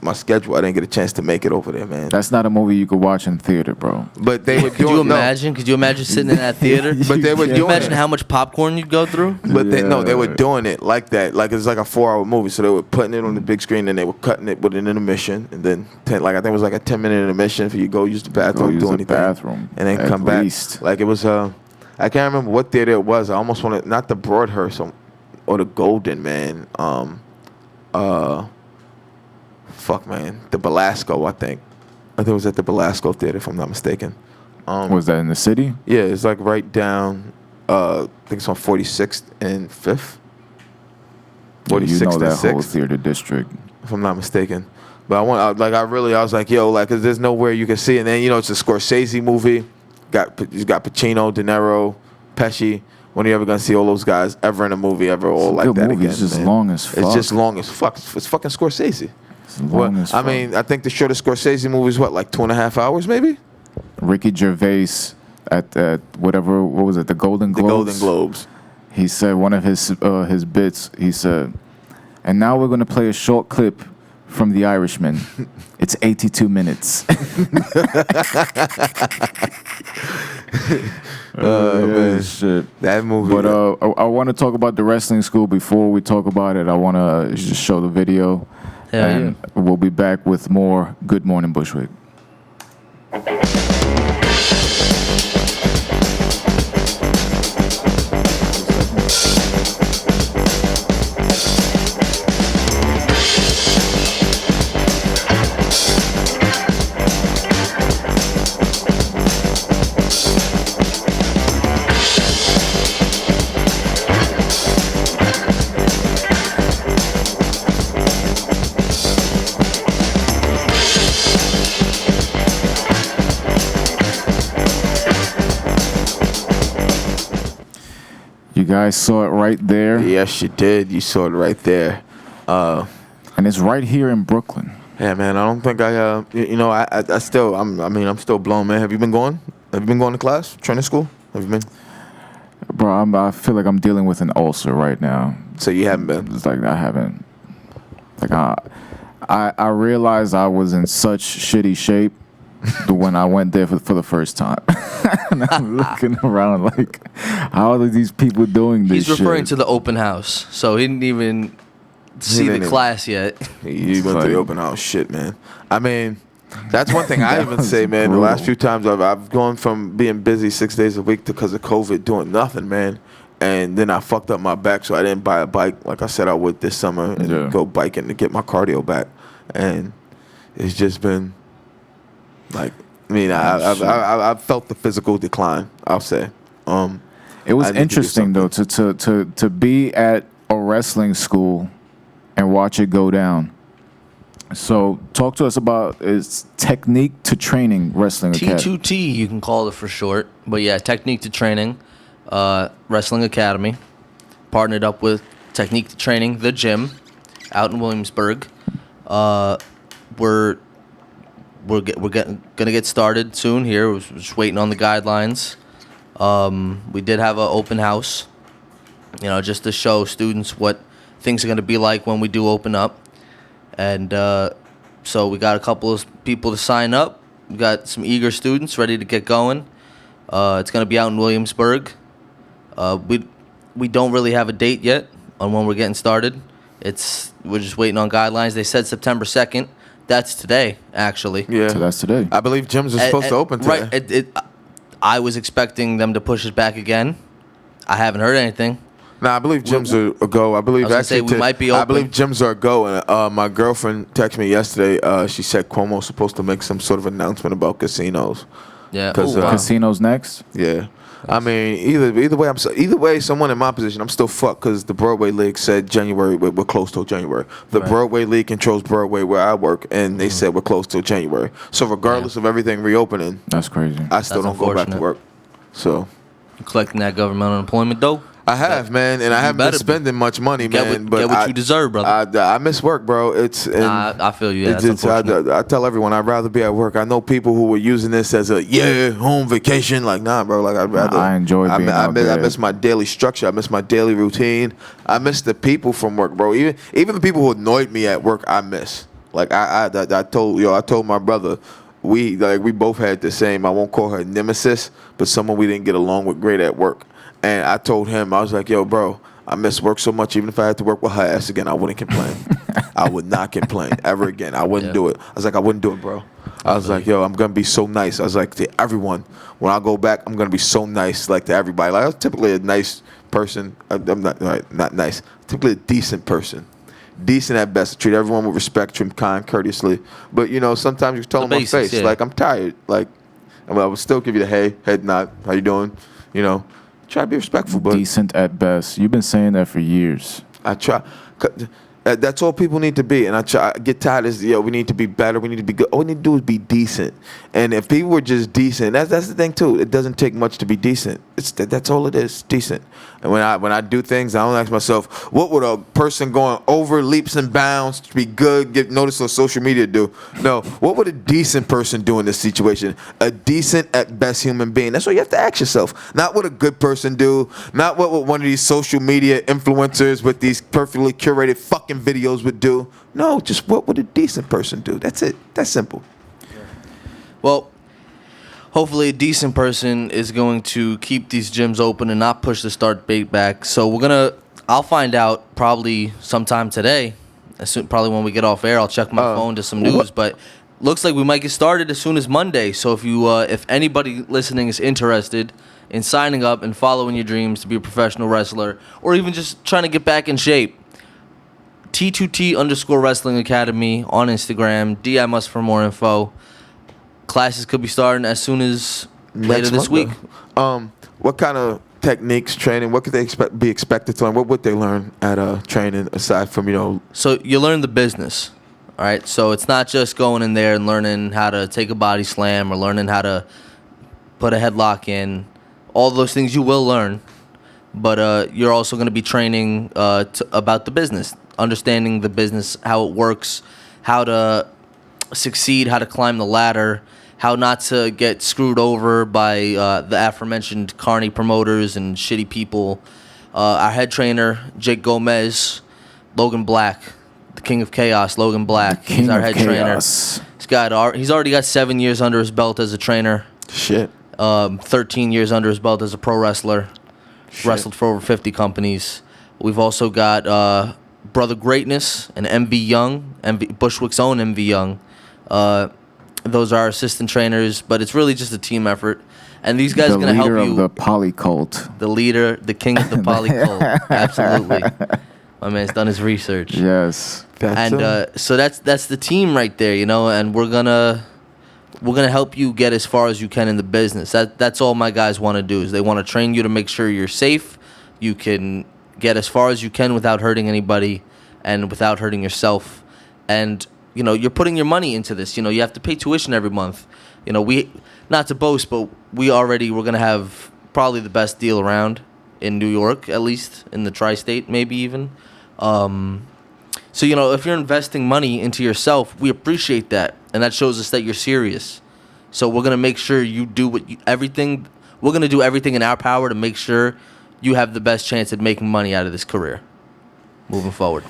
My schedule, I didn't get a chance to make it over there, man. That's not a movie you could watch in theater, bro. But they were Could you imagine? Could you imagine sitting in that theater? But they were Could you doing imagine it. how much popcorn you'd go through? But they were doing it like that. Like it's like a 4-hour movie. So they were putting it on the big screen and they were cutting it with an intermission. And then I think it was like a 10-minute intermission for you to go use the bathroom, use do the anything. bathroom, And then at come back. least. Like it was I can't remember what theater it was. I almost wanted not the Broadhurst or the Golden, man. Fuck, man. The Belasco, I think. I think it was at the Belasco Theater, if I'm not mistaken. Was that in the city? Yeah, it's like right down. I think it's on 46th and 5th. 46th You know and that whole 6th, theater district. if I'm not mistaken. But I was like, yo, like, 'cause there's nowhere you can see it. And then, it's a Scorsese movie. You got Pacino, De Niro, Pesci. When are you ever gonna see all those guys ever in a movie ever all like good that movie. again? It's just man? long as fuck. It's just long as fuck. It's fucking Scorsese. It's long as fuck. I mean, I think the shortest Scorsese movie is like 2.5 hours, maybe. Ricky Gervais at what was it? The Golden The Globes. Golden Globes. He said one of his bits. He said, "And now we're gonna play a short clip from The Irishman. It's 82 minutes." Man. Shit. That movie. But I want to talk about the wrestling school. Before we talk about it, I want to just show the video, Hell and we'll be back with more Good Morning Bushwick. You guys saw it right there, Yes, you did. You saw it right there. and it's right here in Brooklyn. Yeah, man. I don't think I'm still blown, man. Have you been going? Have you been going to class, training school? Have you been? Bro, I feel like I'm dealing with an ulcer right now. So you haven't been? It's like I haven't. Like I realized I was in such shitty shape when I went there for the first time. And I'm looking around like, how are these people doing this He's referring shit? to the open house, so he didn't even see didn't the even- class yet. You went to the open house, shit, man. I mean, that's one thing I That even was say, man. The brutal. last few times I've gone from being busy 6 days a week because of COVID, doing nothing, man. And then I fucked up my back, so I didn't buy a bike like I said I would this summer and go biking to get my cardio back. And it's just been like, I mean, I've felt the physical decline, I'll say. It was I need to do interesting though to be at a wrestling school and watch it go down. So talk to us about its Technique to Training Wrestling Academy. T2T, you can call it for short. But yeah, Technique to Training Wrestling Academy. Partnered up with Technique to Training, the gym, out in Williamsburg. We're gonna get started soon here. We're just waiting on the guidelines. We did have an open house, just to show students what things are gonna be like when we do open up. And so we got a couple of people to sign up. We got some eager students ready to get going. It's gonna be out in Williamsburg. We don't really have a date yet on when we're getting started. We're just waiting on guidelines. They said September 2nd. That's today, actually. Yeah. So that's today. I believe gyms are supposed to open today. Right. I was expecting them to push it back again. I haven't heard anything. Nah, I believe gyms are a go. I believe we might be open. I believe gyms are a go. And my girlfriend texted me yesterday. She said Cuomo's supposed to make some sort of announcement about casinos. Yeah. Casinos next. Yeah. I mean, either way, someone in my position, I'm still fucked because the Broadway League said January. We're closed till January. The Broadway League controls Broadway where I work, and they said we're closed till January. So regardless of everything reopening, That's crazy. I still don't go back to work. So You collecting that government unemployment, though? I have, man, and I haven't been spending much money, man. Get what you deserve, brother. I miss work, bro. I feel you. Yeah, I tell everyone I'd rather be at work. I know people who were using this as a home vacation. Like, nah, bro. Like, I'd rather. I enjoy being out there. I miss my daily structure. I miss my daily routine. I miss the people from work, bro. Even the people who annoyed me at work, I miss. Like, I told my brother. We both had the same. I won't call her nemesis, but someone we didn't get along with great at work. And I told him, I was like, yo, bro, I miss work so much. Even if I had to work with her ass again, I wouldn't complain. I would not complain ever again. I wouldn't do it. I was like, I wouldn't do it, bro. I was like, yo, I'm going to be so nice. I was like, to everyone, when I go back, I'm going to be so nice, like, to everybody. Like, I was typically a nice person. I'm not nice. Typically a decent person. Decent at best. Treat everyone with respect, treat them kind, courteously. But, sometimes you tell them my face, like, I'm tired. Like, I would still give you the head nod. How you doing? Try to be respectful, but decent at best. You've been saying that for years. I try. That's all people need to be. And I get tired of, we need to be better. We need to be good. All we need to do is be decent. And if people were just decent, that's the thing too. It doesn't take much to be decent. That's all it is, decent. And when I do things, I don't ask myself, what would a person going over leaps and bounds to be good, get noticed on social media do? No, what would a decent person do in this situation? A decent at best human being. That's what you have to ask yourself. Not what a good person do. Not what one of these social media influencers with these perfectly curated fucking videos would do. No, just what would a decent person do? That's it. That's simple. Well, hopefully a decent person is going to keep these gyms open and not push the start date back. So I'll find out probably sometime today. Probably when we get off air, I'll check my phone to some news. But looks like we might get started as soon as Monday. So if anybody listening is interested in signing up and following your dreams to be a professional wrestler, or even just trying to get back in shape, T2T_Wrestling Academy on Instagram. DM us for more info. Classes could be starting as soon as later this week. What kind of techniques, training, what could they be expected to learn? What would they learn at training aside from, So you learn the business, all right? So it's not just going in there and learning how to take a body slam or learning how to put a headlock in. All those things you will learn, but you're also going to be training about the business, understanding the business, how it works, how to succeed, how to climb the ladder, how not to get screwed over by the aforementioned carny promoters and shitty people. Our head trainer, Jake Gomez, Logan Black, the King of Chaos, Logan Black. He's our head trainer. He's already got 7 years under his belt as a trainer. Shit. 13 years under his belt as a pro wrestler. Shit. Wrestled for over 50 companies. We've also got Brother Greatness and MV Young, Bushwick's own MV Young. Those are our assistant trainers, but it's really just a team effort. And these guys are going to help you. The leader of the poly cult. The leader, the king of the poly cult. Absolutely. My man's done his research. Yes. So that's the team right there, and we're we're gonna help you get as far as you can in the business. That's all my guys want to do is they want to train you to make sure you're safe. You can get as far as you can without hurting anybody and without hurting yourself. And you're putting your money into this. You have to pay tuition every month. We, not to boast, but we're gonna have probably the best deal around in New York, at least in the tri-state, maybe even. So, if you're investing money into yourself, we appreciate that. And that shows us that you're serious. So we're going to make sure you do everything. We're going to do everything in our power to make sure you have the best chance at making money out of this career moving forward.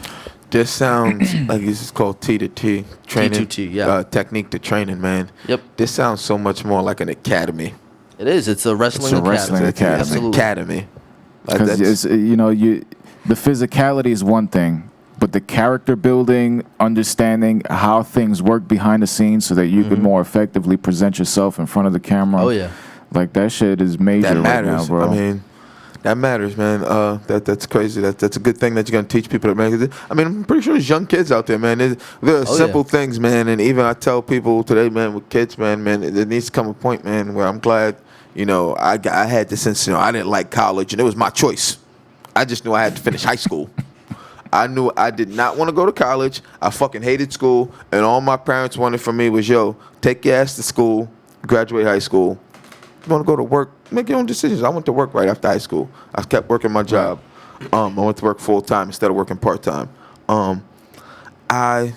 This sounds like it's called T to T. Training, T2T, yeah. Technique to training, man. Yep. This sounds so much more like an academy. It is. It's a wrestling academy. Wrestling academy. Absolutely. Academy. Because the physicality is one thing, but the character building, understanding how things work behind the scenes so that you can more effectively present yourself in front of the camera. Oh, yeah. Like, that shit is major That matters. right now, bro. I mean, that matters, man. That's crazy. That's a good thing that you're gonna teach people. Man, I mean, I'm pretty sure there's young kids out there, man. There are simple things, man. And even I tell people today, man, with kids, man, there needs to come a point, man, where I'm glad, I had this sense, I didn't like college, and it was my choice. I just knew I had to finish high school. I knew I did not want to go to college. I fucking hated school, and all my parents wanted from me was, take your ass to school, graduate high school. You want to go to work, make your own decisions. I went to work right after high school. I kept working my job. I went to work full time instead of working part time. I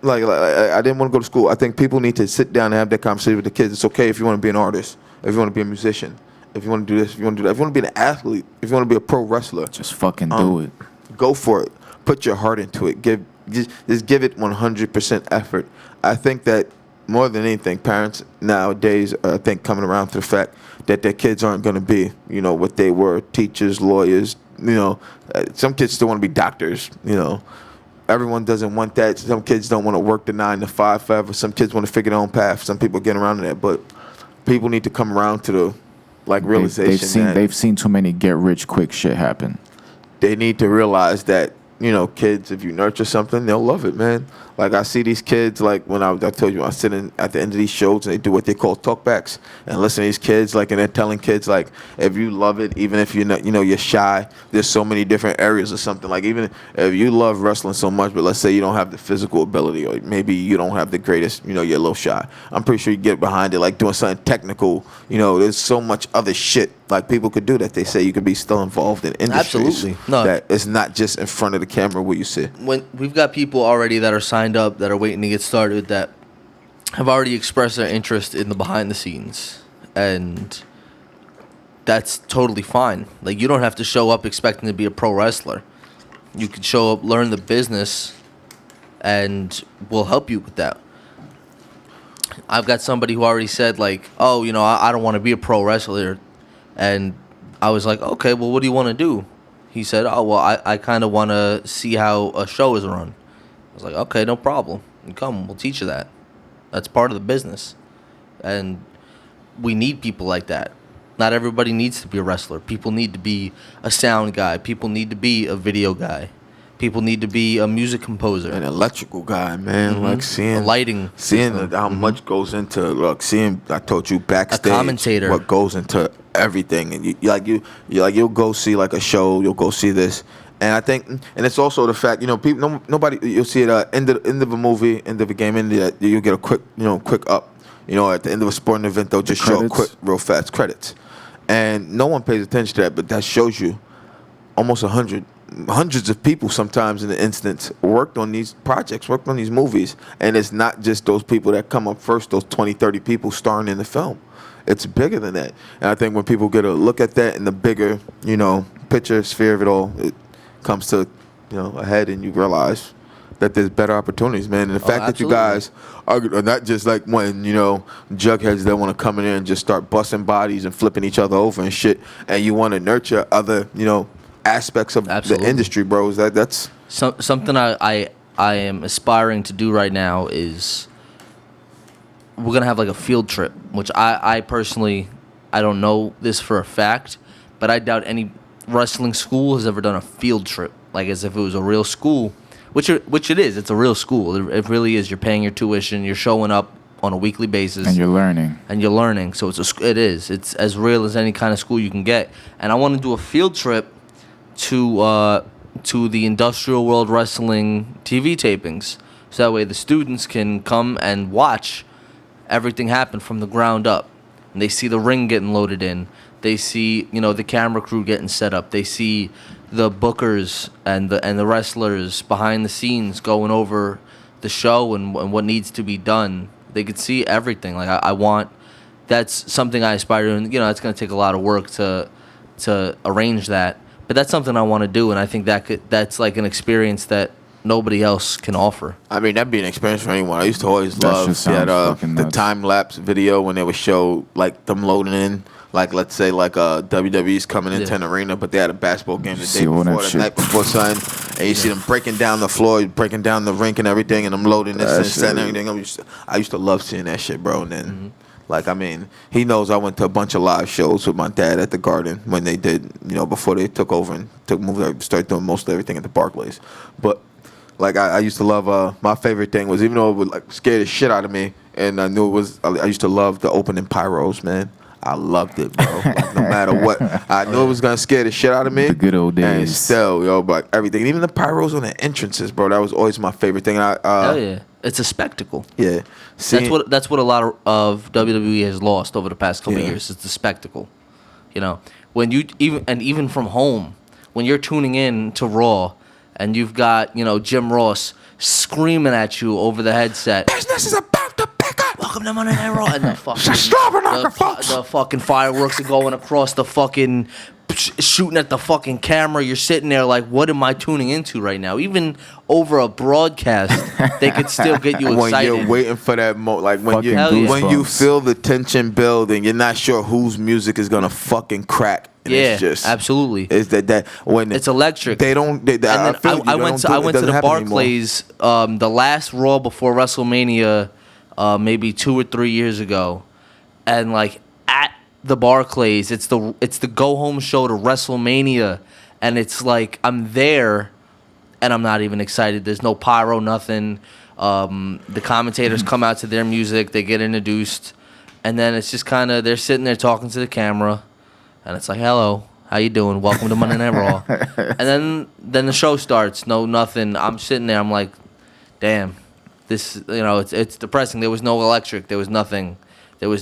didn't want to go to school. I think people need to sit down and have that conversation with the kids. It's okay if you want to be an artist, if you want to be a musician, if you want to do this, if you want to do that, if you want to be an athlete, if you want to be a pro wrestler. Just fucking do it. Go for it. Put your heart into it. Just give it 100% effort. I think that more than anything, parents nowadays are, I think, coming around to the fact that their kids aren't going to be, what they were, teachers, lawyers. Some kids still want to be doctors. Everyone doesn't want that. Some kids don't want to work the 9 to 5 forever. Some kids want to figure their own path. Some people get around to that, but people need to come around to the realization. They've seen too many get rich quick shit happen. They need to realize that, kids, if you nurture something, they'll love it, man. Like, I see these kids, like, when I told you, I sit in at the end of these shows, and they do what they call talkbacks, and listen to these kids, like, and they're telling kids, like, if you love it, even if you're not, you're shy, there's so many different areas or something. Like, even if you love wrestling so much, but let's say you don't have the physical ability, or maybe you don't have the greatest, you're a little shy. I'm pretty sure you get behind it, like, doing something technical. There's so much other shit, like, people could do that they say you could be still involved in industries. Absolutely. No. That it's not just in front of the camera where you sit. When we've got people already that are signed up, that are waiting to get started, that have already expressed their interest in the behind the scenes, and that's totally fine. Like, you don't have to show up expecting to be a pro wrestler. You can show up, learn the business, and we'll help you with that. I've got somebody who already said, like, oh, I don't want to be a pro wrestler. And I was like, okay, well, what do you want to do? He said, oh, well, I kind of want to see how a show is run. I was like, okay, no problem. You come, we'll teach you that. That's part of the business. And we need people like that. Not everybody needs to be a wrestler. People need to be a sound guy. People need to be a video guy. People need to be a music composer. An electrical guy, man. Like, seeing a lighting system. How much goes into, seeing, I told you, backstage. A commentator. What goes into everything. And you'll go see, like, a show. You'll go see this. And I think, and it's also the fact, people, nobody, you'll see it end of a movie, end of a game, you'll get a quick up. At the end of a sporting event, they'll just show quick, real fast credits. And no one pays attention to that, but that shows you almost hundreds of people sometimes in the instance worked on these projects, worked on these movies. And it's not just those people that come up first, those 20, 30 people starring in the film. It's bigger than that. And I think when people get a look at that in the bigger, picture, sphere of it all, it comes to, ahead, and you realize that there's better opportunities, man. And the fact that you guys are not just like when, jugheads that want to come in there and just start busting bodies and flipping each other over and shit, and you want to nurture other, aspects of the industry, bros. That's something I am aspiring to do right now is we're gonna have like a field trip, which I personally, I don't know this for a fact, but I doubt any wrestling school has ever done a field trip, like as if it was a real school, which it is. It's a real school. It really is. You're paying your tuition. You're showing up on a weekly basis. And you're learning. So it's as real as any kind of school you can get. And I want to do a field trip to the Industrial World Wrestling TV tapings, so that way the students can come and watch everything happen from the ground up. And they see the ring getting loaded in. They see, the camera crew getting set up. They see the bookers and the wrestlers behind the scenes going over the show and what needs to be done. They could see everything. Like I want, that's something I aspire to. And it's going to take a lot of work to arrange that. But that's something I want to do, and I think that's like an experience that nobody else can offer. I mean, that'd be an experience for anyone. I used to always love fucking the nuts. time-lapse video when they would show, like, them loading in. Like, let's say, WWE's coming into an arena, but they had a basketball game the day before, the night before, son. And you see them breaking down the floor, breaking down the rink and everything, and them loading this and everything. I used to love seeing that shit, bro. And then, he knows I went to a bunch of live shows with my dad at the Garden when they did, before they took over and started doing most of everything at the Barclays. But, I used to love, my favorite thing was, even though it would, scare the shit out of me, and I knew it was, I used to love the opening pyros, man. I loved it, bro. No matter what. I knew it was going to scare the shit out of me. The good old days. And still, but everything. Even the pyros on the entrances, bro, that was always my favorite thing. Hell yeah. It's a spectacle. Yeah. That's what a lot of WWE has lost over the past couple of years. It's the spectacle. When you even from home, when you're tuning in to Raw and you've got, Jim Ross screaming at you over the headset. Business is about to pick up. Welcome to Monday Night Raw. And the fucking fireworks are going across the fucking, shooting at the fucking camera. You're sitting there like, what am I tuning into right now? Even over a broadcast, they could still get you excited. When you're waiting for that when you goosebumps. feel the tension build and you're not sure whose music is gonna fucking crack. And it's just, absolutely. Is that when it's electric? They don't. I went to the Barclays, the last Raw before WrestleMania, maybe 2 or 3 years ago, and at the Barclays, it's the go home show to WrestleMania, and it's like I'm there, and I'm not even excited. There's no pyro, nothing. The commentators come out to their music, they get introduced, and then it's just kind of they're sitting there talking to the camera, and it's like, hello, how you doing? Welcome to Monday Night Raw. And then the show starts. No, nothing. I'm sitting there. I'm like, damn, this, it's depressing. There was no electric. There was nothing. There was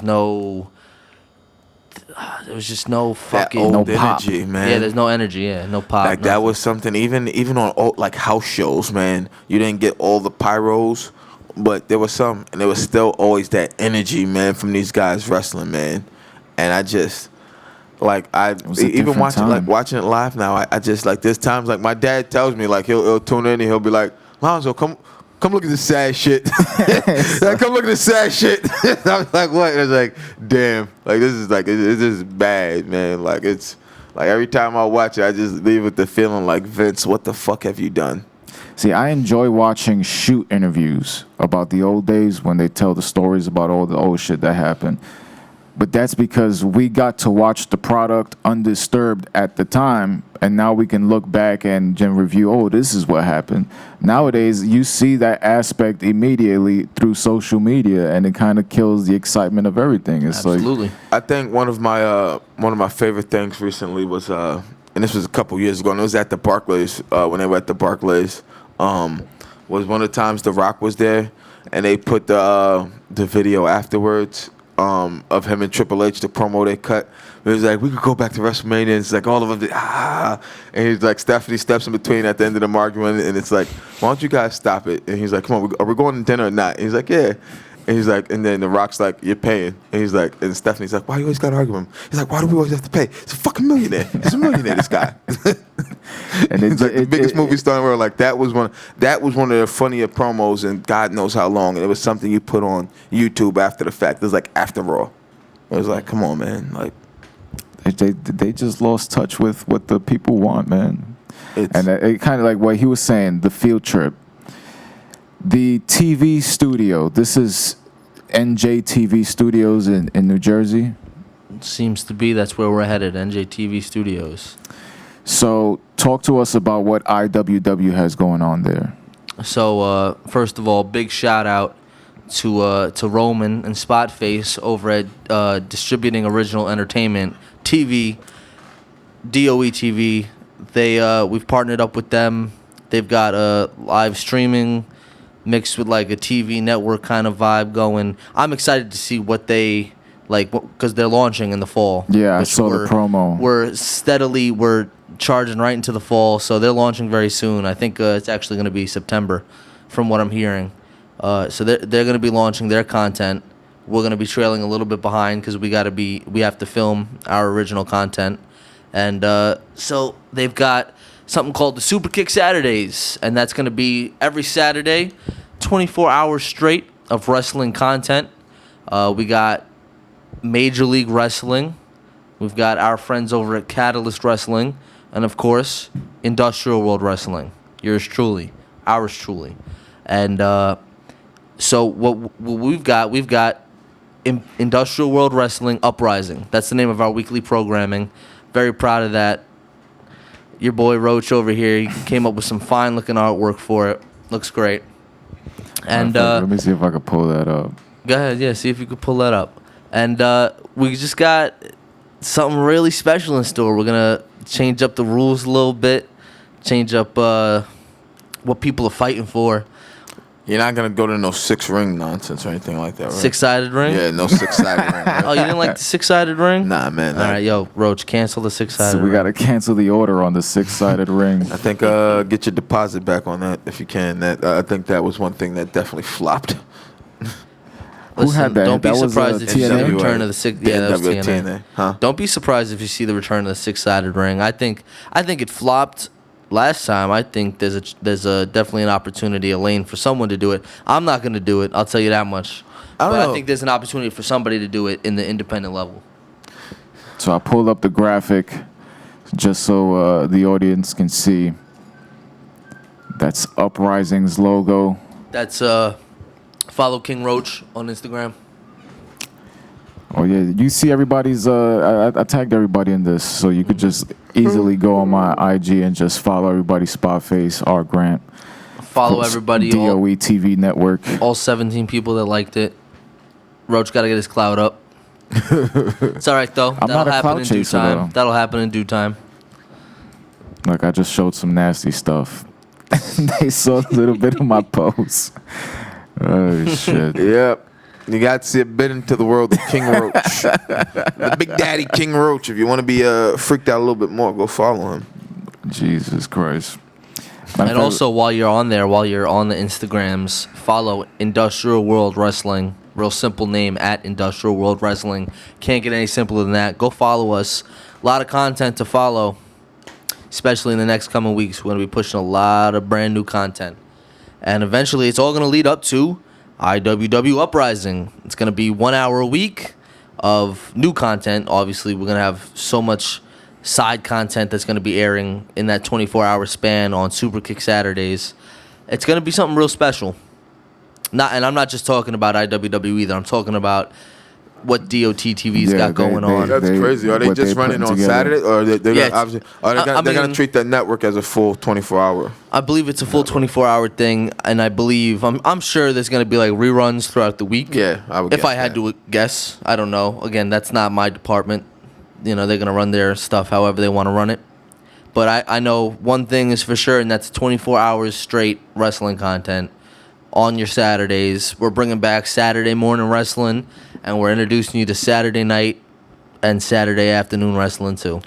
just no fucking no energy, man. Yeah, there's no energy. Yeah, no pop. That was something. Even on house shows, man. You didn't get all the pyros, but there was some, and there was still always that energy, man, from these guys wrestling, man. And I just. Even watching it live now, I just there's times my dad tells me he'll tune in and he'll be like, Lonzo, come look at this sad shit. Come look at this sad shit. I'm like, what? And it's like, damn, this is it's just bad, man. It's every time I watch it, I just leave with the feeling Vince, what the fuck have you done? See, I enjoy watching shoot interviews about the old days when they tell the stories about all the old shit that happened. But that's because we got to watch the product undisturbed at the time, and now we can look back and review, oh, this is what happened. Nowadays, you see that aspect immediately through social media, and it kind of kills the excitement of everything. It's absolutely. I think one of my favorite things recently was, and this was a couple years ago, and it was at the Barclays, when they were at the Barclays, was one of the times The Rock was there, and they put the video afterwards, of him and Triple H, the promo they cut. It was we could go back to WrestleMania, and it's all of them, and he's Stephanie steps in between at the end of the argument, and it's why don't you guys stop it? And he's come on, are we going to dinner or not? And he's yeah. And he's and then The Rock's you're paying. And he's and Stephanie's why you always got to argue with him? He's why do we always have to pay? He's a fucking millionaire. He's a millionaire, this guy. And it's the biggest movie star in the world. That was one of the funnier promos, and God knows how long. And it was something you put on YouTube after the fact. It was after Raw. It was come on, man. They just lost touch with what the people want, man. And it kind of what he was saying, the field trip. The TV studio, this is NJTV Studios in New Jersey. Seems to be that's where we're headed, NJTV Studios. So talk to us about what IWW has going on there. So first of all, big shout out to Roman and Spotface over at Distributing Original Entertainment TV, DOE TV. We've partnered up with them. They've got live streaming mixed with like a TV network kind of vibe going. I'm excited to see what they like because they're launching in the fall. Yeah, I saw the promo. We're charging right into the fall, so they're launching very soon. I think it's actually going to be September, from what I'm hearing. So they're going to be launching their content. We're going to be trailing a little bit behind because we have to film our original content, and so they've got something called the Superkick Saturdays, and that's going to be every Saturday, 24 hours straight of wrestling content. We got Major League Wrestling. We've got our friends over at Catalyst Wrestling, and of course, Industrial World Wrestling. Yours truly, ours truly, and so what we've got Industrial World Wrestling Uprising. That's the name of our weekly programming. Very proud of that. Your boy Roach over here, he came up with some fine looking artwork for it. Looks great. And let me see if I can pull that up. Go ahead, yeah, see if you could pull that up. And we just got something really special in store. We're gonna change up the rules a little bit, change up what people are fighting for. You're not gonna go to no 6-ring nonsense or anything like that, right? 6-sided ring? Yeah, no 6-sided ring. Right? Oh, you didn't like the 6-sided ring? Nah, man. All right, yo, Roach, cancel the 6-sided So ring. we got to cancel the order on the 6-sided ring. I think get your deposit back on that if you can. That I think that was one thing that definitely flopped. Who had that? Don't be That was, surprised if you see the TNA? return of the six. Yeah, that was TNA. TNA. Huh? Don't be surprised if you see the return of the 6-sided ring. I think it flopped last time. I think there's definitely an opportunity, a lane for someone to do it. I'm not going to do it. I'll tell you that much. I But I think there's an opportunity for somebody to do it in the independent level. So I pulled up the graphic just so the audience can see. That's Uprising's logo. That's follow King Roach on Instagram. Oh yeah, you see everybody's. I tagged everybody in this, so you could just easily go on my IG and just follow everybody. Spotface, Art Grant, Follow everybody. DOE TV network. All 17 people that liked it. Roach got to get his clout up. It's all right though. I'm not a happen clout in due chaser, time. though. That'll happen in due time. Like I just showed some nasty stuff. They saw a little bit of my post. Oh shit. Yep. You got to see a bit into the world of King Roach. The Big Daddy King Roach. If you want to be freaked out a little bit more, go follow him. Jesus Christ. And also, while you're on there, while you're on the Instagrams, follow Industrial World Wrestling. Real simple name, at Industrial World Wrestling. Can't get any simpler than that. Go follow us. A lot of content to follow, especially in the next coming weeks. We're going to be pushing a lot of brand new content. And eventually, it's all going to lead up to IWW Uprising. It's going to be 1 hour a week of new content. Obviously, we're going to have so much side content that's going to be airing in that 24-hour span on Superkick Saturdays. It's going to be something real special. And I'm not just talking about IWW either. I'm talking about what DOT TV's got going on. That's crazy. Are they just running on Saturday, or they're Yeah, gonna treat that network as a full 24-hour? I believe it's a full 24-hour thing, and I believe I'm sure there's gonna be like reruns throughout the week. Yeah, I would. If I had to guess, I don't know. Again, that's not my department. You know, they're gonna run their stuff however they want to run it. But I know one thing is for sure, and that's 24 hours straight wrestling content on your Saturdays. We're bringing back Saturday morning wrestling, and we're introducing you to Saturday night and Saturday afternoon wrestling too.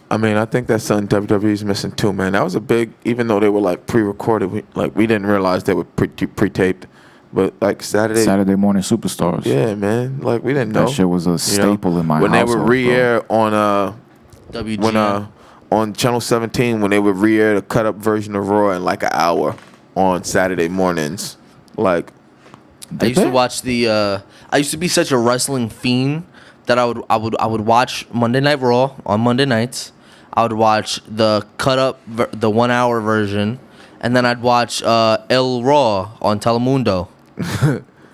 I mean, I think that's something WWE's missing too, man. That was a big, even though they were like pre-recorded, we didn't realize they were pre-taped. But like Saturday morning superstars. Yeah, man. Like we didn't know. That shit was a staple in my when household. When they would re-air on WGN. On Channel 17, when they would re-air the cut-up version of Raw in like an hour on Saturday mornings. Like, I used to watch the. I used to be such a wrestling fiend that I would watch Monday Night Raw on Monday nights. I would watch the cut up, the 1 hour version, and then I'd watch El Raw on Telemundo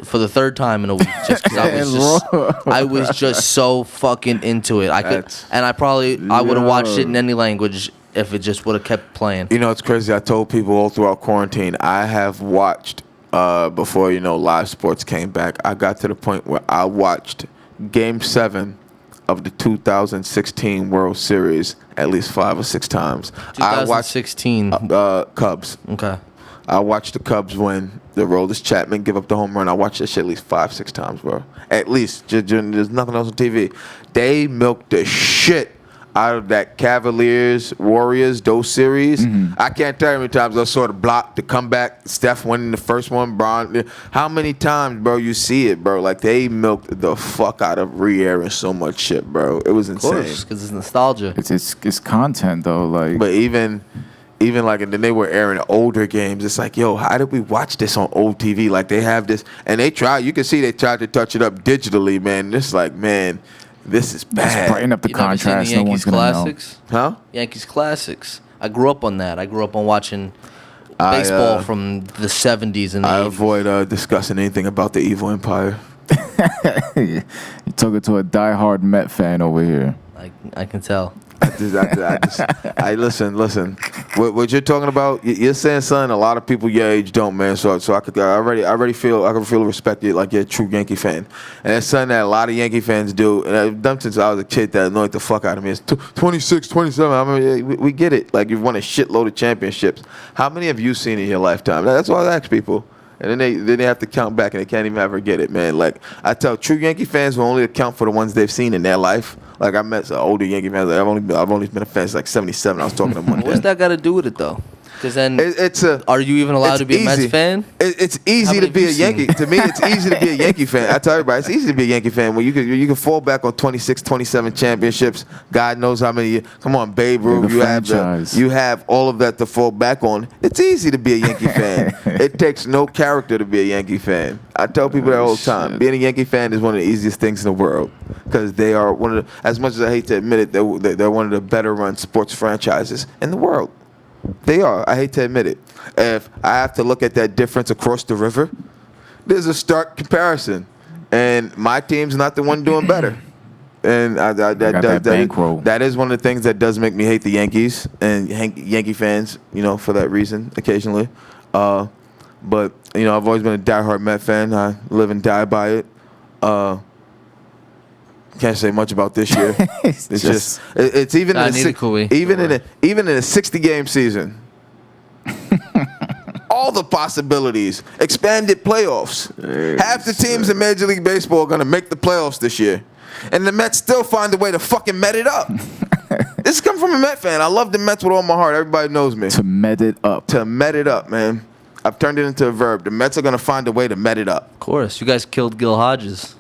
for the third time in a week, just because I was just so fucking into it. I would have watched it in any language if it just would have kept playing. You know, it's crazy. I told people all throughout quarantine, I have watched before live sports came back, I got to the point where I watched Game 7 of the 2016 World Series at least 5 or 6 times. 2016. Cubs. Okay. I watched the Cubs win. The Aroldis Chapman give up the home run. I watched that shit at least 5, 6 times, bro. At least. There's nothing else on TV. They milked the shit out of that Cavaliers, Warriors, those series. I can't tell you how many times I saw the block, the comeback, Steph winning the first one, Bron. How many times, bro, you see it, bro? Like, they milked the fuck out of Re-Air and so much shit, bro. It was insane. Of course, because it's nostalgia. It's content, though. Like, But even like, and then they were airing older games. It's like, yo, how did we watch this on old TV? Like, they have this, and they try. You can see they tried to touch it up digitally, man. It's like, man, this is bad. Brighten up the You never seen contrast. the No one's Yankees gonna classics? Huh? Yankees classics. I grew up on that. I grew up on watching baseball from the 70s and the I 80s. avoid discussing anything about the evil empire. know. You're talking to a diehard Met fan over here. I can tell. I listen. What you're talking about, you're saying something a lot of people your age don't, man. So I already feel respected, like you're a true Yankee fan, and it's something that a lot of Yankee fans do. And I've done since I was a kid that annoyed the fuck out of me. It's 26, 27. I mean, we get it. Like, you've won a shitload of championships. How many have you seen in your lifetime? That's what I ask people. And then they have to count back, and they can't even ever get it, man. Like, I tell true Yankee fans will only account for the ones they've seen in their life. Like, I met some older Yankee fans. Like, I've only been a fan since like 77. I was talking to them one day. What's that got to do with it, though? Because then, It's a. are you even allowed it's to be a Mets easy. fan? It's How easy many to be a have you Yankee. seen? To me, it's easy to be a Yankee fan. I tell everybody, it's easy to be a Yankee fan when you can fall back on 26, 27 championships. God knows how many. Come on, Babe Ruth. You have all of that to fall back on. It's easy to be a Yankee fan. It takes no character to be a Yankee fan. I tell people that all the time. Being a Yankee fan is one of the easiest things in the world because they are one of the. As much as I hate to admit it, they're one of the better run sports franchises in the world. They are. I hate to admit it. If I have to look at that difference across the river, there's a stark comparison. And my team's not the one doing better. And that is one of the things that does make me hate the Yankees and Yankee fans, for that reason, occasionally. But, I've always been a diehard Met fan. I live and die by it. Can't say much about this year. It's even in a 60-game season. All the possibilities, expanded playoffs. Half the teams in Major League Baseball are gonna make the playoffs this year, and the Mets still find a way to fucking Met it up. This is coming from a Met fan. I love the Mets with all my heart. Everybody knows me. To Met it up. To Met it up, man. I've turned it into a verb. The Mets are gonna find a way to Met it up. Of course. You guys killed Gil Hodges.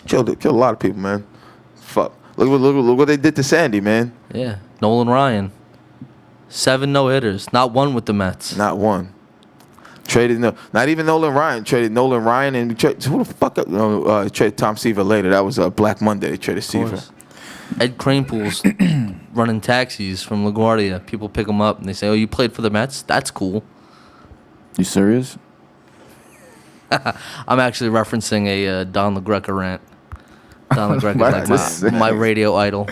Killed a lot of people, man. Fuck. Look what they did to Sandy, man. Yeah. Nolan Ryan. 7 no-hitters. Not one with the Mets. Not one. Not even Nolan Ryan. Traded Nolan Ryan and who the fuck? Traded Tom Seaver later. That was Black Monday. They traded Seaver. Ed Kranepool's running taxis from LaGuardia. People pick him up and they say, "Oh, you played for the Mets? That's cool." You serious? I'm actually referencing a Don LaGreca rant. Don LaGreca is like my radio idol.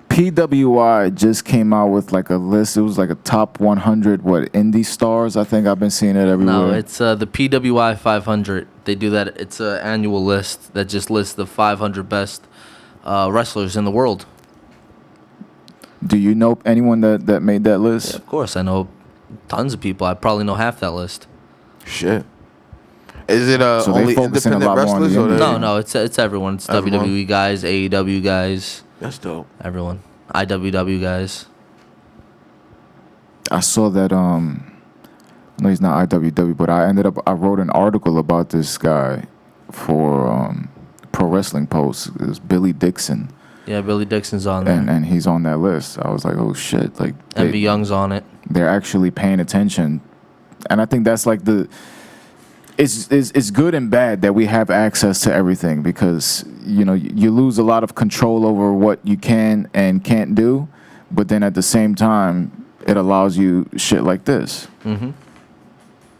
PWI just came out with like a list. It was like a top 100 indie stars. I think I've been seeing it everywhere. No, it's the PWI 500. They do that. It's an annual list that just lists the 500 best wrestlers in the world. Do you know anyone that made that list? Yeah, of course, I know tons of people. I probably know half that list. Shit. Is it so only independent wrestlers? No, it's everyone. It's everyone. WWE guys, AEW guys. That's dope. Everyone. IWW guys. I saw that. No, he's not IWW, but I wrote an article about this guy for Pro Wrestling Post. It was Billy Dixon. Yeah, Billy Dixon's on there. And he's on that list. I was like, oh shit! Like MV Young's on it. They're actually paying attention, and I think that's like It's good and bad that we have access to everything because, you lose a lot of control over what you can and can't do, but then at the same time, it allows you shit like this. Mm-hmm.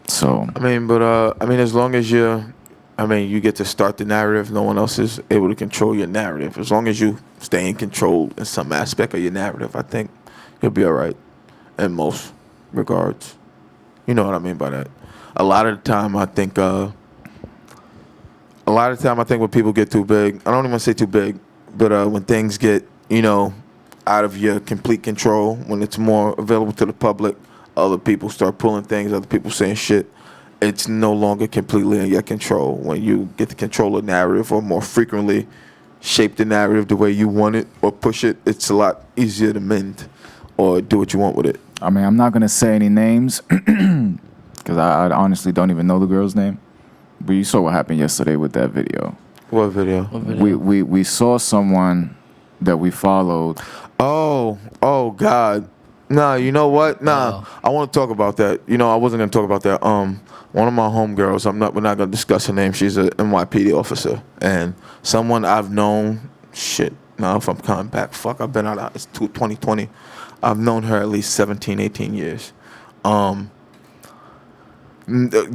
So. As long as you get to start the narrative, no one else is able to control your narrative. As long as you stay in control in some aspect of your narrative, I think you'll be all right in most regards. You know what I mean by that. a lot of the time I think when people get too big, I don't even say too big, but when things get, out of your complete control, when it's more available to the public, other people start pulling things, other people saying shit. It's no longer completely in your control. When you get to control a narrative or more frequently shape the narrative the way you want it or push it, it's a lot easier to mend or do what you want with it. I mean, I'm not going to say any names because I honestly don't even know the girl's name. But you saw what happened yesterday with that video. What video? We saw someone that we followed. Oh God. Nah, you know what? Nah, I want to talk about that. I wasn't gonna talk about that. One of my homegirls, we're not gonna discuss her name. She's a NYPD officer and someone I've known. Shit. Now if I'm coming back, fuck, I've been out. It's 2020. I've known her at least 17, 18 years.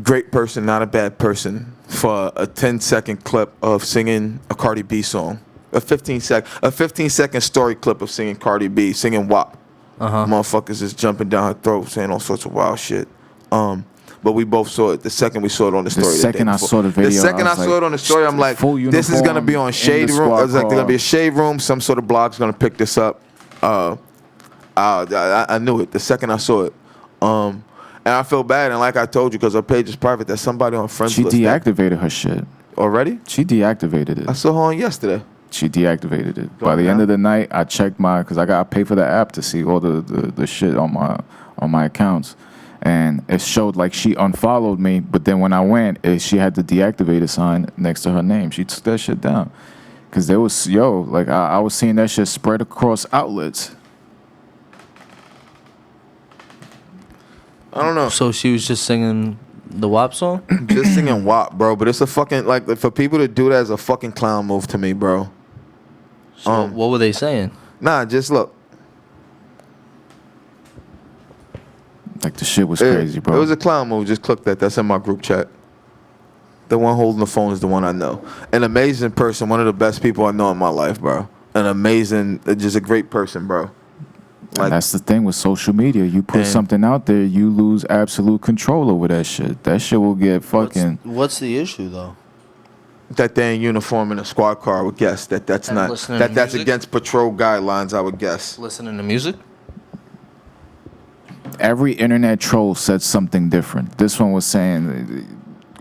Great person, not a bad person. For a 10-second clip of singing a Cardi B song, a 15-second story clip of singing Cardi B, singing WAP. Motherfuckers is jumping down her throat, saying all sorts of wild shit. But we both saw it. The second we saw it on the story. The second I saw the video, the second I saw it on the story, I'm like, this is gonna be on Shade Room. I was like, there's gonna be a Shade Room. Some sort of blog's gonna pick this up. I knew it the second I saw it. And I feel bad, and like I told you, because her page is private, there's somebody on friends list. She deactivated her shit. Already? She deactivated it. I saw her on yesterday. She deactivated it. By the end of the night, I checked because I got to pay for the app to see all the shit on my accounts. And it showed like she unfollowed me, but then when I went, she had the deactivated sign next to her name. She took that shit down. Because there was, I was seeing that shit spread across outlets. I don't know. So she was just singing the WAP song? Just singing WAP, bro. But it's a fucking, for people to do that is a fucking clown move to me, bro. So what were they saying? Nah, just look. Like the shit was crazy, bro. It was a clown move. Just click that. That's in my group chat. The one holding the phone is the one I know. An amazing person. One of the best people I know in my life, bro. Just a great person, bro. And that's the thing with social media. You put something out there, you lose absolute control over that shit. That shit will get fucking... What's the issue, though? That they're in uniform in a squad car, I would guess. That's against patrol guidelines, I would guess. Listening to music? Every internet troll said something different. This one was saying,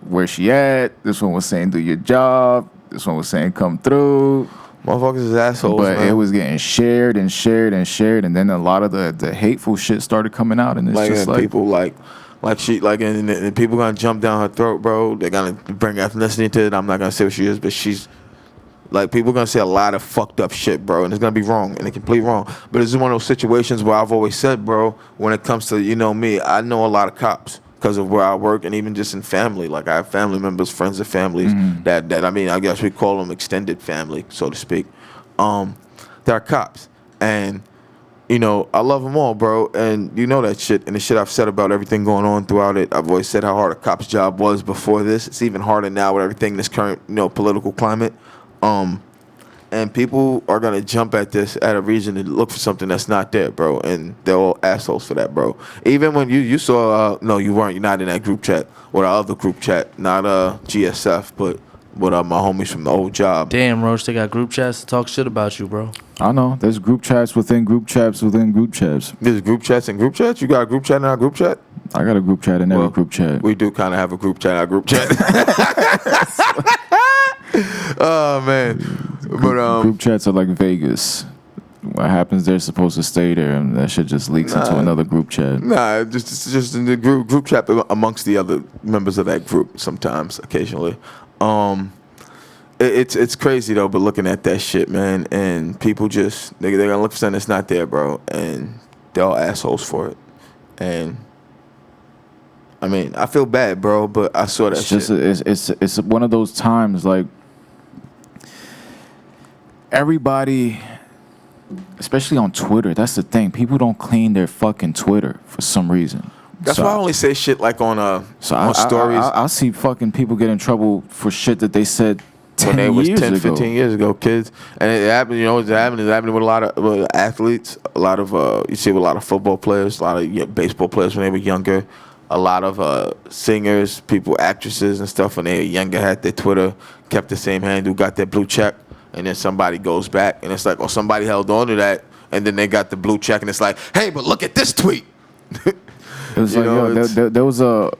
where she at? This one was saying, do your job. This one was saying, come through. Motherfuckers is assholes, but man. It was getting shared and shared and shared, and then a lot of the hateful shit started coming out, and it's just like people and people gonna jump down her throat, bro. They're gonna bring ethnicity to it. I'm not gonna say what she is, but she's like, people gonna say a lot of fucked up shit, bro, and it's gonna be wrong and it's completely wrong. But this is one of those situations where I've always said, bro, when it comes to me, I know a lot of cops. Because of where I work, and even just in family, like I have family members, friends of families that I guess we call them extended family, so to speak. They're cops, and I love them all, bro. And you know that shit, and the shit I've said about everything going on throughout it. I've always said how hard a cop's job was before this. It's even harder now with everything in this current political climate. And people are gonna jump at this at a reason to look for something that's not there, bro. And they're all assholes for that, bro. Even when you saw, no, you weren't. You're not in that group chat or our other group chat, not GSF, but with my homies from the old job. Damn, Roach, they got group chats to talk shit about you, bro. I know. There's group chats within group chats within group chats. There's group chats and group chats. You got a group chat in our group chat? I got a group chat in every group chat. We do kind of have a group chat in our group chat. Oh man. But group chats are like Vegas. What happens there is supposed to stay there, and that shit just leaks into another group chat. Nah, just in the group chat amongst the other members of that group. Sometimes, occasionally, it's crazy though. But looking at that shit, man, and people just they're gonna look for something that's not there, bro, and they're all assholes for it. And I mean, I feel bad, bro, but I saw that shit. It's one of those times like. Everybody, especially on Twitter, that's the thing. People don't clean their fucking Twitter for some reason. That's why I only say shit like on stories. I see fucking people get in trouble for shit that they said 10 15 years ago, kids. And it happened, it's happening with a lot of athletes, a lot of, you see with a lot of football players, a lot of baseball players when they were younger. a lot of singers, people, actresses and stuff when they were younger had their Twitter, kept the same handle, got their blue check, and then somebody goes back and it's like, oh, somebody held on to that, and then they got the blue check and it's like, hey, but look at this tweet. It was there was I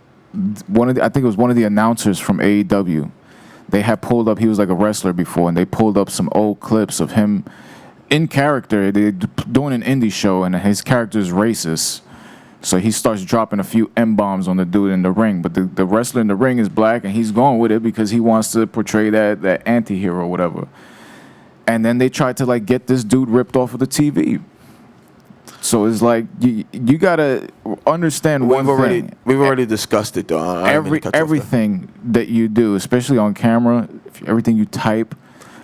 think it was one of the announcers from AEW. They had pulled up, he was like a wrestler before, and they pulled up some old clips of him in character. They're doing an indie show, and his character is racist. So he starts dropping a few M-bombs on the dude in the ring. But the wrestler in the ring is black, and he's going with it because he wants to portray that anti-hero or whatever. And then they tried to, like, get this dude ripped off of the TV. So it's like, you got to understand one thing. We've already discussed it, though. Everything that you do, especially on camera, everything you type,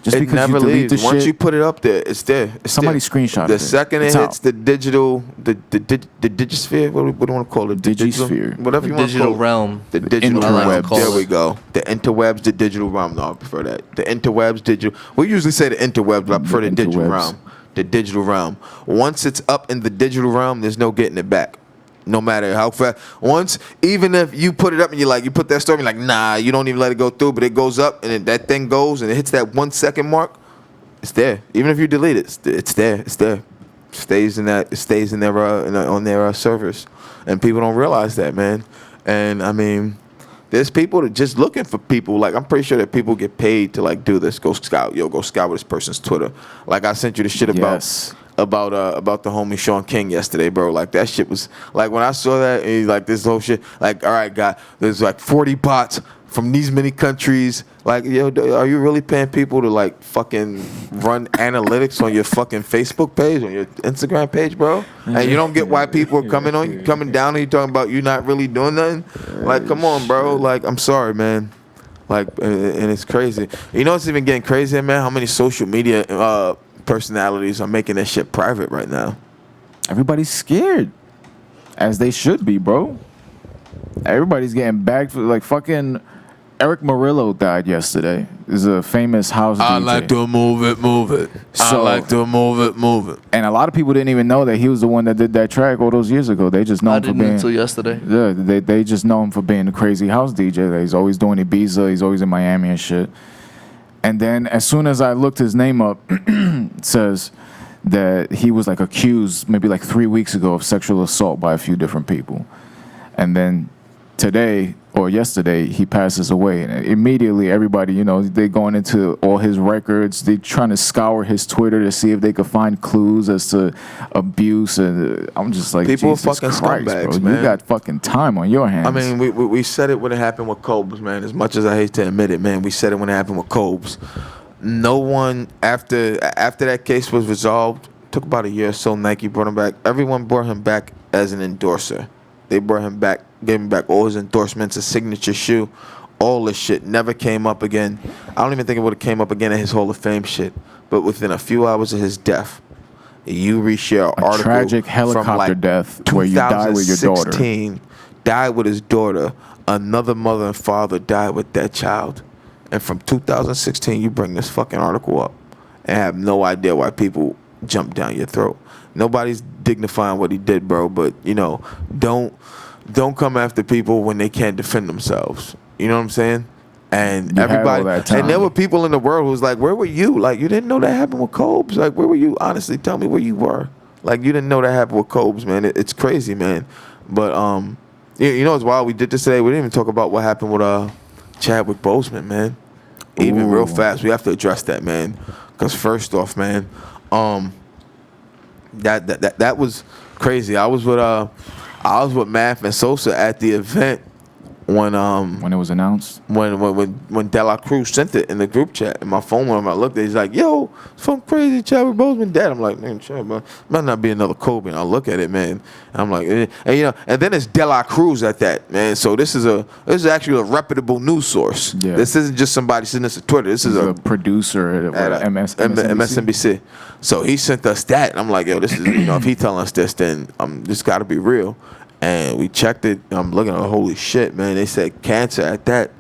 just it because never you delete leaves. the Once shit, you put it up there, it's there. somebody screenshot it. The second it It's hits out. the digital, the digisphere, what do you want to call it? Digisphere. Whatever you want to Digital call it. realm. The digital Interwebs. realm. There we go. The interwebs, the digital realm. No, I prefer that. The interwebs, digital. We usually say the interwebs, but I prefer the digital interwebs. realm. The digital realm. Once it's up in the digital realm, there's no getting it back. No matter how fast. Once, even if you put it up and you put that story, you're like, nah, you don't even let it go through, but it goes up and then that thing goes and it hits that 1 second mark. It's there. Even if you delete it, it's there. It's there. It stays in their on their servers, and people don't realize that, man. And I mean, there's people that just looking for people. Like, I'm pretty sure that people get paid to like do this. Go scout this person's Twitter. Like, I sent you the shit about the homie Sean King yesterday, bro. Like, that shit was like, when I saw that, and he's like, this whole shit. Like, all right, God, there's like 40 bots from these many countries. Like, yo, are you really paying people to like fucking run analytics on your fucking Facebook page, on your Instagram page, bro? And you don't get why people are coming down on you talking about you not really doing nothing? Like, come on, bro. Like, I'm sorry, man. Like, and it's crazy. You know what's even getting crazier, man? How many social media personalities are making that shit private right now? Everybody's scared, as they should be, bro. Everybody's getting bagged for, like, fucking Eric Murillo died yesterday. He's a famous house DJ. I like to move it. I like to move it. And a lot of people didn't even know that he was the one that did that track all those years ago. They just know him for being until yesterday. Yeah, they just know him for being a crazy house DJ. That he's always doing Ibiza. He's always in Miami and shit. And then as soon as I looked his name up, it says that he was like accused maybe like 3 weeks ago of sexual assault by a few different people. And then today or yesterday, he passes away. And immediately everybody, you know, they going into all his records. They trying to scour his Twitter to see if they could find clues as to abuse. And I'm just like, people Jesus are fucking Christ, scumbags, bro. man. You got fucking time on your hands. I mean, we said it when it happened with Cobes, man. As much as I hate to admit it, man, we said it when it happened with Cobes. No one, after that case was resolved, took about a year or so, Nike brought him back. Everyone brought him back as an endorser. They brought him back, gave him back all his endorsements, his signature shoe, all this shit. Never came up again. I don't even think it would have came up again at his Hall of Fame shit. But within a few hours of his death, you reshare an article tragic helicopter from like death where you die with your daughter. 2016, died with his daughter. Another mother and father died with that child. And from 2016, you bring this fucking article up and have no idea why people jump down your throat. Nobody's dignifying what he did, bro. But, you know, don't come after people when they can't defend themselves. You know what I'm saying? And You everybody, had all that time. and there were people in the world who was like, where were you? Like, you didn't know that happened with Cobes? Like, where were you? Honestly, tell me where you were. Like, you didn't know that happened with Cobes, man. It's crazy, man. But, you know, it's wild. We did this today. We didn't even talk about what happened with Chadwick Boseman, man. Even real fast. We have to address that, man. Because first off, man, that was crazy. I was with Math and Sosa at the event when it was announced, when De La Cruz sent it in the group chat, and my phone went up. I looked at it, he's like, "Yo, some crazy Chadwick Boseman dead." I'm like, "Man, shit, man, might not be another Kobe." And I look at it, man, and I'm like, and you know, and then it's De La Cruz at that, man. So this is actually a reputable news source. Yeah. This isn't just somebody sitting this at Twitter. This is a producer at MSNBC. So he sent us that, and I'm like, "Yo, this is, you know, if he telling us this, then this got to be real." And we checked it. I'm looking at, holy shit, man. They said cancer at that.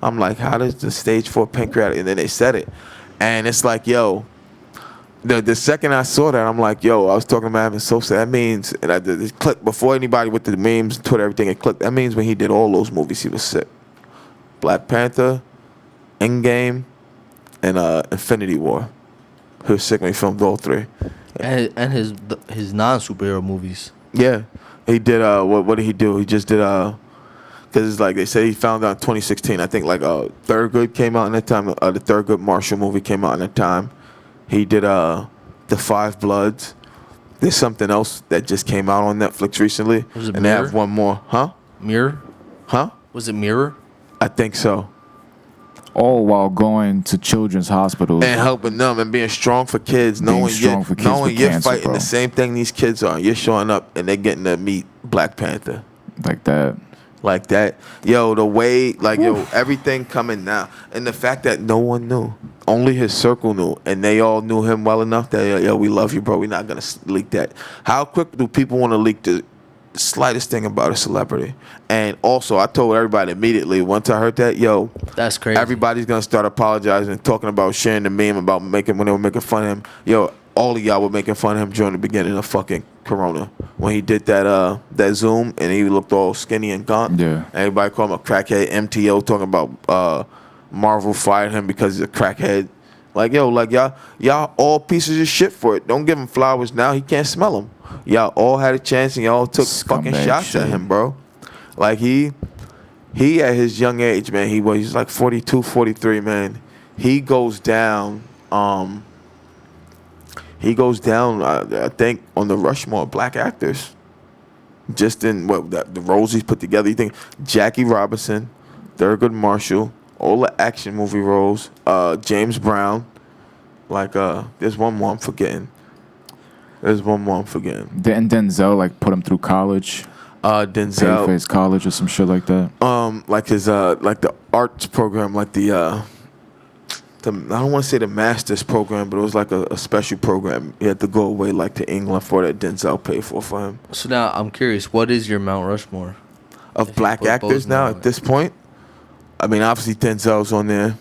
I'm like, how does the stage 4 pancreatic? And then they said it. And it's like, yo, The second I saw that, I'm like, yo, I was talking about having Sosa. That means, and I did it clicked before anybody with the memes, Twitter, everything, it clicked. That means when he did all those movies, he was sick. Black Panther, Endgame, and Infinity War. He was sick when he filmed all three. And his non-superhero movies. Yeah, he did. What did he do? He just did. Because it's like they say he found out in 2016. I think like Thurgood came out in that time. The Thurgood Marshall movie came out in that time. He did The Five Bloods. There's something else that just came out on Netflix recently. Was it and Mirror? they have one more. Huh? Mirror? Huh? Was it Mirror? I think so. All while going to children's hospitals. And helping them and being strong for kids. Knowing strong for kids knowing with you're cancer, fighting bro. the same thing these kids are. You're showing up and they're getting to meet Black Panther. Like that. Like that. Yo, the way, like, yo, everything coming now. And the fact that no one knew. Only his circle knew. And they all knew him well enough that, yo, we love you, bro. We're not going to leak that. How quick do people want to leak the slightest thing about a celebrity? And also, I told everybody immediately, once I heard that, yo, That's crazy. everybody's going to start apologizing and talking about sharing the meme about when they were making fun of him. Yo, all of y'all were making fun of him during the beginning of fucking Corona. When he did that Zoom and he looked all skinny and gaunt. Yeah. Everybody called him a crackhead. MTO talking about Marvel fired him because he's a crackhead. Like, yo, like y'all all pieces of shit for it. Don't give him flowers now. He can't smell them. Y'all all had a chance and y'all took fucking Scumbag shots shit. at him, bro. Like he at his young age, man, he's like 42, 43, man. He goes down, I think, on the Rushmore of black actors. Just in the roles he's put together. You think Jackie Robinson, Thurgood Marshall, all the action movie roles, James Brown. Like, there's one more I'm forgetting. Didn't Denzel like put him through college? Pay for Denzel. his college or some shit like that. Like his like the arts program, like the I don't want to say the master's program, but it was like a special program. He had to go away like to England for that Denzel paid for him. So now I'm curious, what is your Mount Rushmore? Of If you black put actors both now on at this point, I mean, obviously Denzel's on there.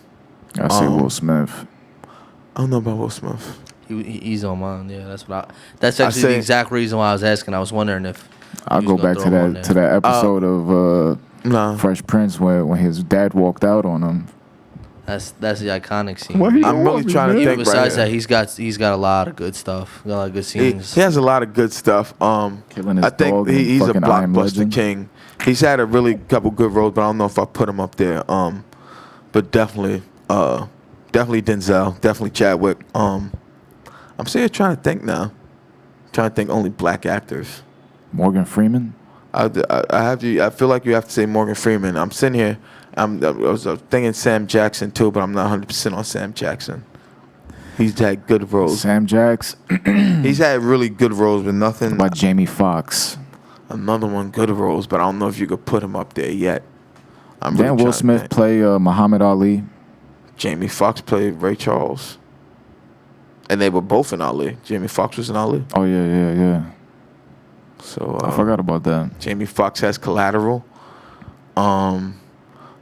I say Will Smith. I don't know about Will Smith. He's on mine. Yeah, that's actually say- the exact reason why I was asking. I was wondering if I'll you go was gonna back throw to him on that there. episode of Nah. Fresh Prince when his dad walked out on him. That's the iconic scene. What he- I'm really trying to Even think besides right that, he's got a lot of good stuff. Got a lot of good here. scenes. He has a lot of good stuff. Killing his I think dog and he's a fucking I Am blockbuster Legend. king. He's had a really couple good roles, but I don't know if I put him up there. But definitely Denzel, definitely Chadwick. I'm sitting here trying to think now. Trying to think only black actors. Morgan Freeman. I have to. I feel like you have to say Morgan Freeman. I'm sitting here. I was thinking Sam Jackson too, but I'm not 100% on Sam Jackson. He's had good roles. Sam Jacks. He's had really good roles, but nothing. About Jamie Foxx. Another one good roles, but I don't know if you could put him up there yet. I'm Then really Will trying to Smith think. play Muhammad Ali. Jamie Foxx played Ray Charles, and they were both in Ali. Jamie Foxx was in Ali, Oh yeah. so I forgot about that. Jamie Foxx has Collateral.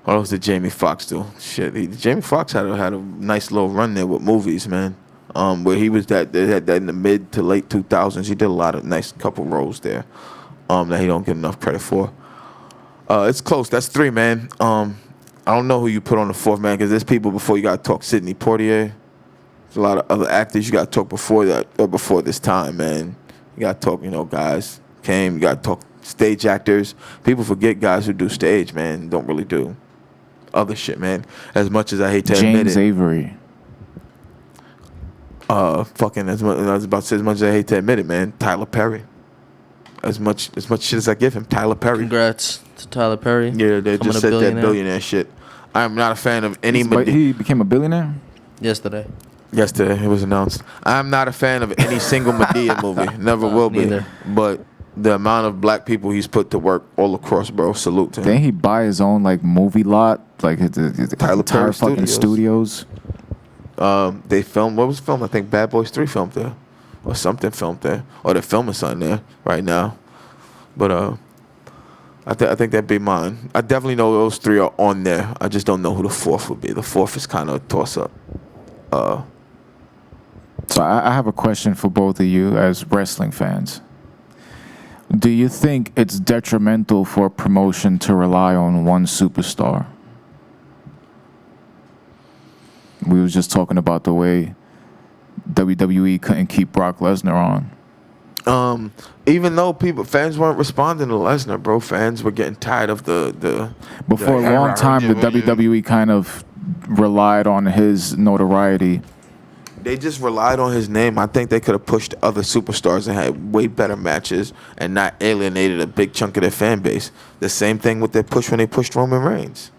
What else did Jamie Foxx do? Shit, Jamie Foxx had a nice little run there with movies, man. Where he was they had that in the mid to late 2000s. He did a lot of nice couple roles there, that he don't get enough credit for. It's close. That's 3, man. I don't know who you put on the 4th, man, because there's people before you got to talk. Sidney Poitier. There's a lot of other actors you got to talk before that or before this time, man. You got to talk, guys came. You got to talk stage actors. People forget guys who do stage, man, don't really do other shit, man. As much as I hate to admit James it. Avery. Fucking as much, I was about to say, as much as I hate to admit it, man. Tyler Perry. As much shit as I give him, Tyler Perry. Congrats to Tyler Perry. Yeah, they Becoming just a said that billionaire shit. I'm not a fan of any. He became a billionaire. Yesterday. Yesterday, it was announced. I'm not a fan of any single Madea movie. Never will be. neither. But the amount of black people he's put to work all across, bro, salute to him. Then he buy his own like movie lot, like his Tyler entire Perry fucking studios. They filmed, what was filmed? I think Bad Boys 3 filmed there. Or something filmed there. Or they're filming something there right now. But I think that'd be mine. I definitely know those 3 are on there. I just don't know who the 4th would be. The 4th is kind of a toss-up. So I have a question for both of you as wrestling fans. Do you think it's detrimental for a promotion to rely on one superstar? We was just talking about the way WWE couldn't keep Brock Lesnar on. Even though fans weren't responding to Lesnar, bro, fans were getting tired of the. But for a long time, the WWE kind of relied on his notoriety. They just relied on his name. I think they could have pushed other superstars and had way better matches and not alienated a big chunk of their fan base. The same thing with their push when they pushed Roman Reigns.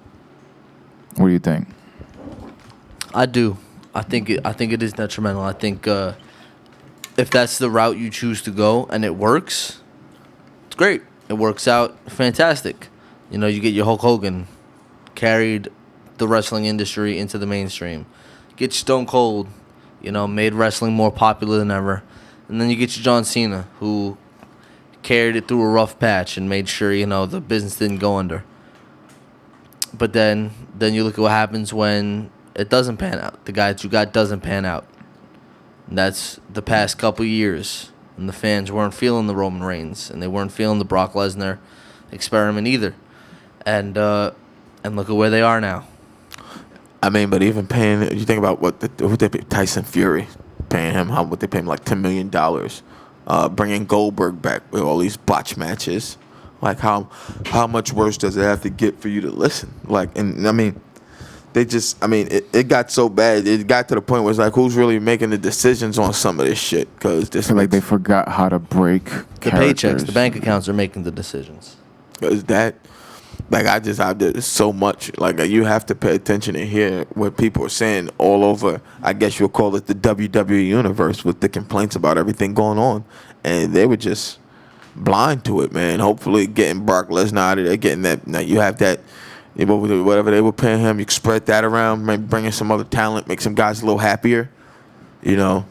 What do you think? I do. I think it is detrimental. I think if that's the route you choose to go and it works, it's great. It works out fantastic. You know, you get your Hulk Hogan, carried the wrestling industry into the mainstream. Get Stone Cold, you know, made wrestling more popular than ever. And then you get your John Cena, who carried it through a rough patch and made sure, you know, the business didn't go under. But then you look at what happens when it doesn't pan out. The guy that you got doesn't pan out. And that's the past couple years. And the fans weren't feeling the Roman Reigns. And they weren't feeling the Brock Lesnar experiment either. And look at where they are now. I mean, but even paying, you think about what they pay Tyson Fury, paying him, what they pay him, like $10 million. Bringing Goldberg back with all these botch matches. Like, how much worse does it have to get for you to listen? Like, and I mean, it got so bad. It got to the point where it's like, who's really making the decisions on some of this shit? Because this, like, they forgot how to break the paychecks. The bank accounts are making the decisions. Is that, like, there's so much. Like, you have to pay attention and hear what people are saying all over. I guess you'll call it the WWE universe, with the complaints about everything going on, and they were just blind to it, man. Hopefully, getting Brock Lesnar out of there, getting that. Now you have that. Whatever they were paying him, you spread that around, maybe bring in some other talent, make some guys a little happier, you know.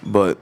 But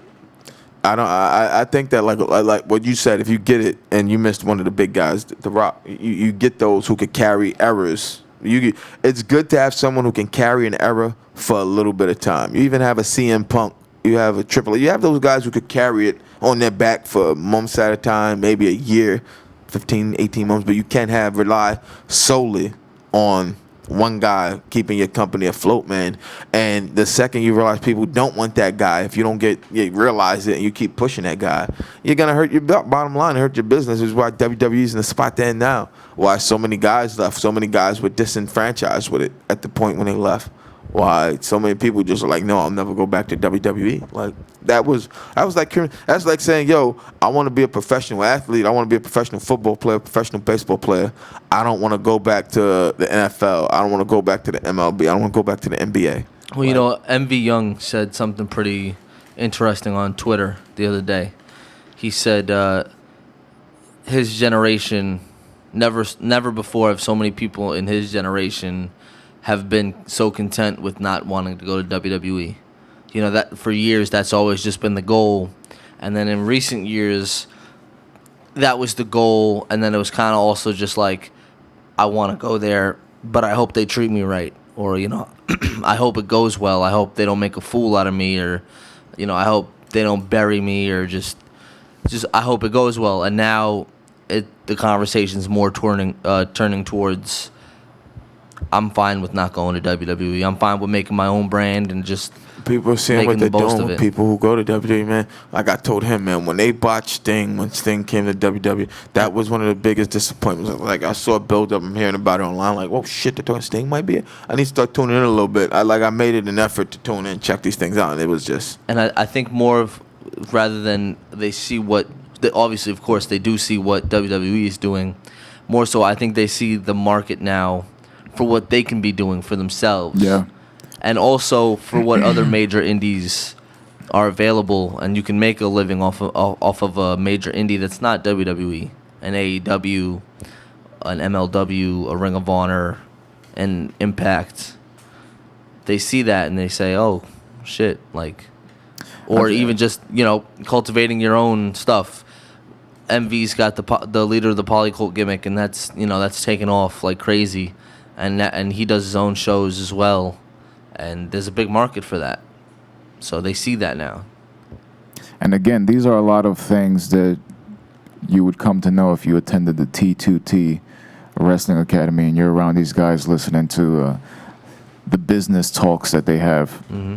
I think that like what you said, if you get it and you missed one of the big guys, The Rock, you get those who could carry errors. It's good to have someone who can carry an error for a little bit of time. You even have a CM Punk, you have a Triple H, you have those guys who could carry it on their back for months at a time, maybe a year. 15, 18 months, but you can't rely solely on one guy keeping your company afloat, man. And the second you realize people don't want that guy, if you don't realize it and you keep pushing that guy, you're going to hurt your bottom line, hurt your business. This is why WWE's in the spot they're in now. Why so many guys left, so many guys were disenfranchised with it at the point when they left. Why so many people just are like, no, I'll never go back to WWE. Like, that's like saying, yo, I want to be a professional athlete. I want to be a professional football player, professional baseball player. I don't want to go back to the NFL. I don't want to go back to the MLB. I don't want to go back to the NBA. Well, you know, MV Young said something pretty interesting on Twitter the other day. He said his generation, never before have so many people in his generation have been so content with not wanting to go to WWE. You know, that for years, that's always just been the goal. And then in recent years, that was the goal. And then it was kind of also just like, I want to go there, but I hope they treat me right. Or, you know, I hope it goes well. I hope they don't make a fool out of me. Or, you know, I hope they don't bury me. Or just I hope it goes well. And now the conversation's more turning towards, I'm fine with not going to WWE. I'm fine with making my own brand and just people are seeing what they're doing with people who go to WWE, man. Like I told him, man, when they botched Sting, when Sting came to WWE, that was one of the biggest disappointments. Like I saw a build up, I'm hearing about it online. Like, whoa, shit, they're talking Sting might be it. I need to start tuning in a little bit. I made it an effort to tune in, check these things out, and it was just. And I think more of, rather than they see what, obviously, of course, they do see what WWE is doing. More so, I think they see the market now for what they can be doing for themselves. Yeah. And also for what other major indies are available, and you can make a living off of a major indie that's not WWE, an AEW, an MLW, a Ring of Honor, an Impact. They see that and they say, "Oh, shit!" Like, or even just, you know, cultivating your own stuff. MV's got the leader of the Polycult gimmick, and that's taken off like crazy. And he does his own shows as well, and there's a big market for that. So they see that now. And again, these are a lot of things that you would come to know if you attended the T2T Wrestling Academy and you're around these guys listening to the business talks that they have. Mm-hmm.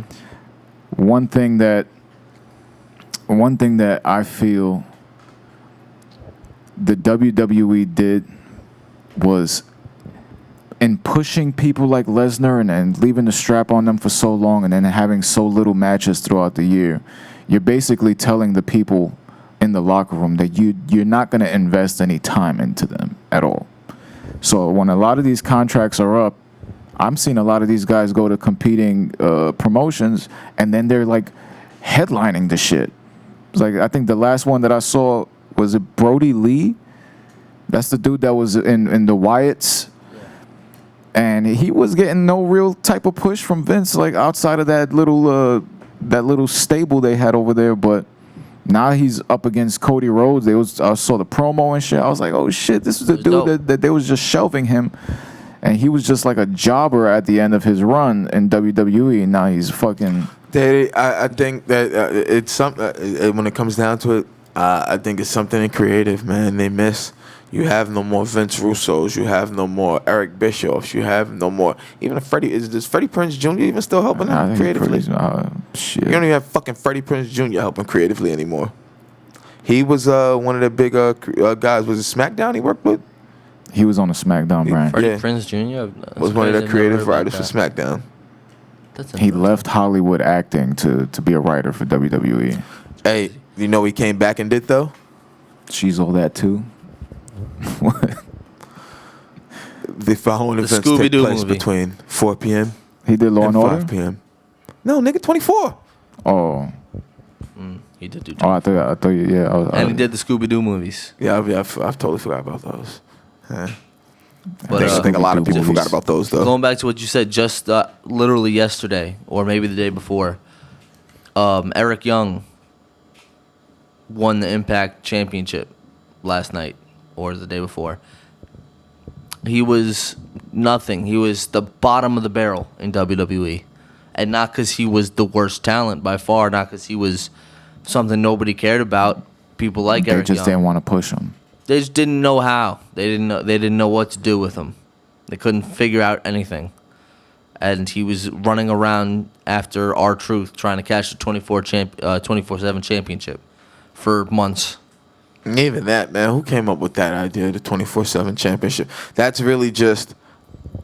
One thing that I feel the WWE did was in pushing people like Lesnar and leaving the strap on them for so long and then having so little matches throughout the year, you're basically telling the people in the locker room that you're not going to invest any time into them at all. So when a lot of these contracts are up, I'm seeing a lot of these guys go to competing promotions and then they're like headlining the shit. It's like, I think the last one that I saw, was it Brody Lee? That's the dude that was in the Wyatts. And he was getting no real type of push from Vince, like outside of that little stable they had over there. But now he's up against Cody Rhodes. I saw the promo and shit. I was like, oh shit, this is the dude that they was just shelving him. And he was just like a jobber at the end of his run in WWE. And now he's fucking... I think that it's something, when it comes down to it, I think it's something in creative, man. They miss. You have no more Vince Russos. You have no more Eric Bischoffs. You have no more. Even Freddie. Does Freddie Prinze Jr. even still helping them creatively? Shit. You don't even have fucking Freddie Prinze Jr. helping creatively anymore. He was one of the big guys. Was it SmackDown he worked with? He was on the SmackDown brand. Freddie Prinze Jr. Was one of the creative writers for SmackDown. He left Hollywood acting to be a writer for WWE. Hey, you know what he came back and did though? She's all that too. What? The following events take place between 4 p.m. He did Law and Order? 5 p.m. No, nigga, 24. Oh. He did do. Oh, I thought yeah. And he did the Scooby-Doo movies. Yeah, I've totally forgot about those. Huh. But I think a lot of people forgot about those though. Going back to what you said just literally yesterday, or maybe the day before, Eric Young won the Impact Championship last night or the day before. He was nothing. He was the bottom of the barrel in WWE. And not because he was the worst talent by far, not because he was something nobody cared about. People like Eric Young. They just didn't want to push him. They just didn't know how. They didn't know what to do with him. They couldn't figure out anything. And he was running around after R-Truth trying to catch the 24/7 championship for months. Even that, man. Who came up with that idea, the 24/7 championship? That's really just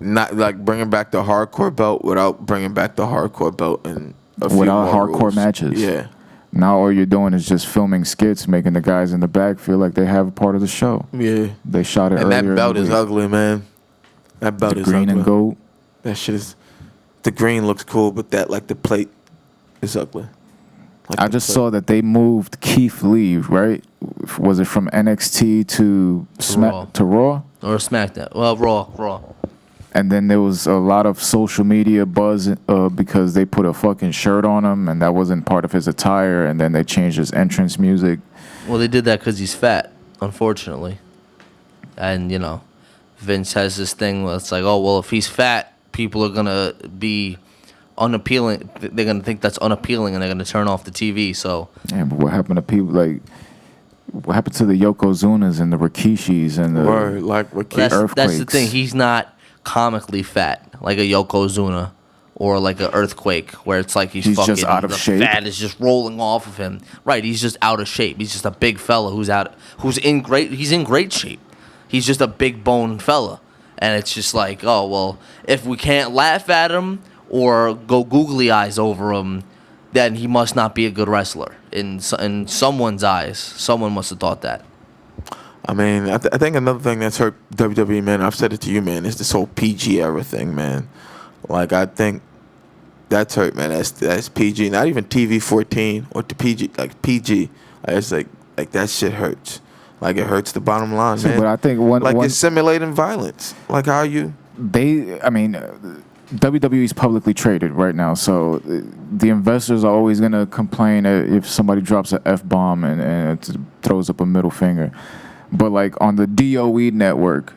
not like bringing back the hardcore belt without bringing back the hardcore belt and without hardcore rules. Matches. Yeah. Now all you're doing is just filming skits, making the guys in the back feel like they have a part of the show. Yeah. They shot it earlier. And that belt is ugly, man. That belt is green ugly. and gold. That shit is... The green looks cool, but that, like, the plate is ugly. Like I just saw that they moved Keith Lee, right? Was it from NXT to Raw? Or SmackDown. Well, Raw. And then there was a lot of social media buzz because they put a fucking shirt on him, and that wasn't part of his attire, and then they changed his entrance music. Well, they did that because he's fat, unfortunately. And, you know, Vince has this thing where it's like, oh, well, if he's fat, people are going to be unappealing. They're going to think that's unappealing, and they're going to turn off the TV, so... Yeah, but what happened to people, like... What happened to the Yokozunas and the Rikishis and the Earthquakes? That's the thing. He's not comically fat like a Yokozuna or like an Earthquake, where it's like he's fucking just out of shape. Fat is just rolling off of him. Right, he's just out of shape. He's just a big fella who's in great shape. He's just a big boned fella, and it's just like, oh well, if we can't laugh at him or go googly eyes over him, then he must not be a good wrestler in someone's eyes. Someone must have thought that. I mean, I think another thing that's hurt WWE, man, I've said it to you, man, is this whole PG era thing, man. Like, I think that's hurt, man. That's PG. Not even TV 14 or the PG, like PG. Like, it's like that shit hurts. Like, it hurts the bottom line, man. But I think it's simulating violence. Like, how you... WWE is publicly traded right now, so the investors are always going to complain if somebody drops an F-bomb and it throws up a middle finger. But like on the DOE network,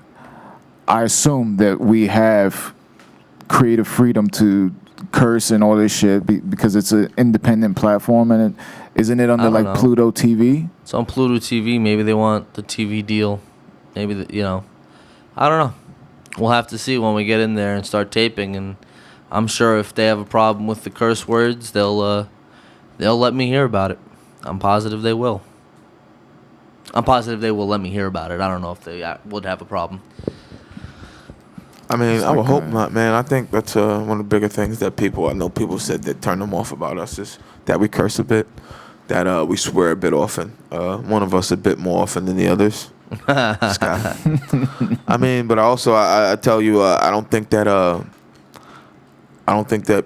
I assume that we have creative freedom to curse and all this shit because it's an independent platform and isn't it under don't like know. Pluto TV? It's on Pluto TV. Maybe they want the TV deal. Maybe I don't know. We'll have to see when we get in there and start taping. And I'm sure if they have a problem with the curse words, they'll let me hear about it. I'm positive they will. I'm positive they will let me hear about it. I don't know if they would have a problem. I mean, I would hope not, man. I think that's one of the bigger things that I know people said that turned them off about us is that we curse a bit, that we swear a bit often. One of us a bit more often than the others. Scott. I mean, but also I tell you, I don't think that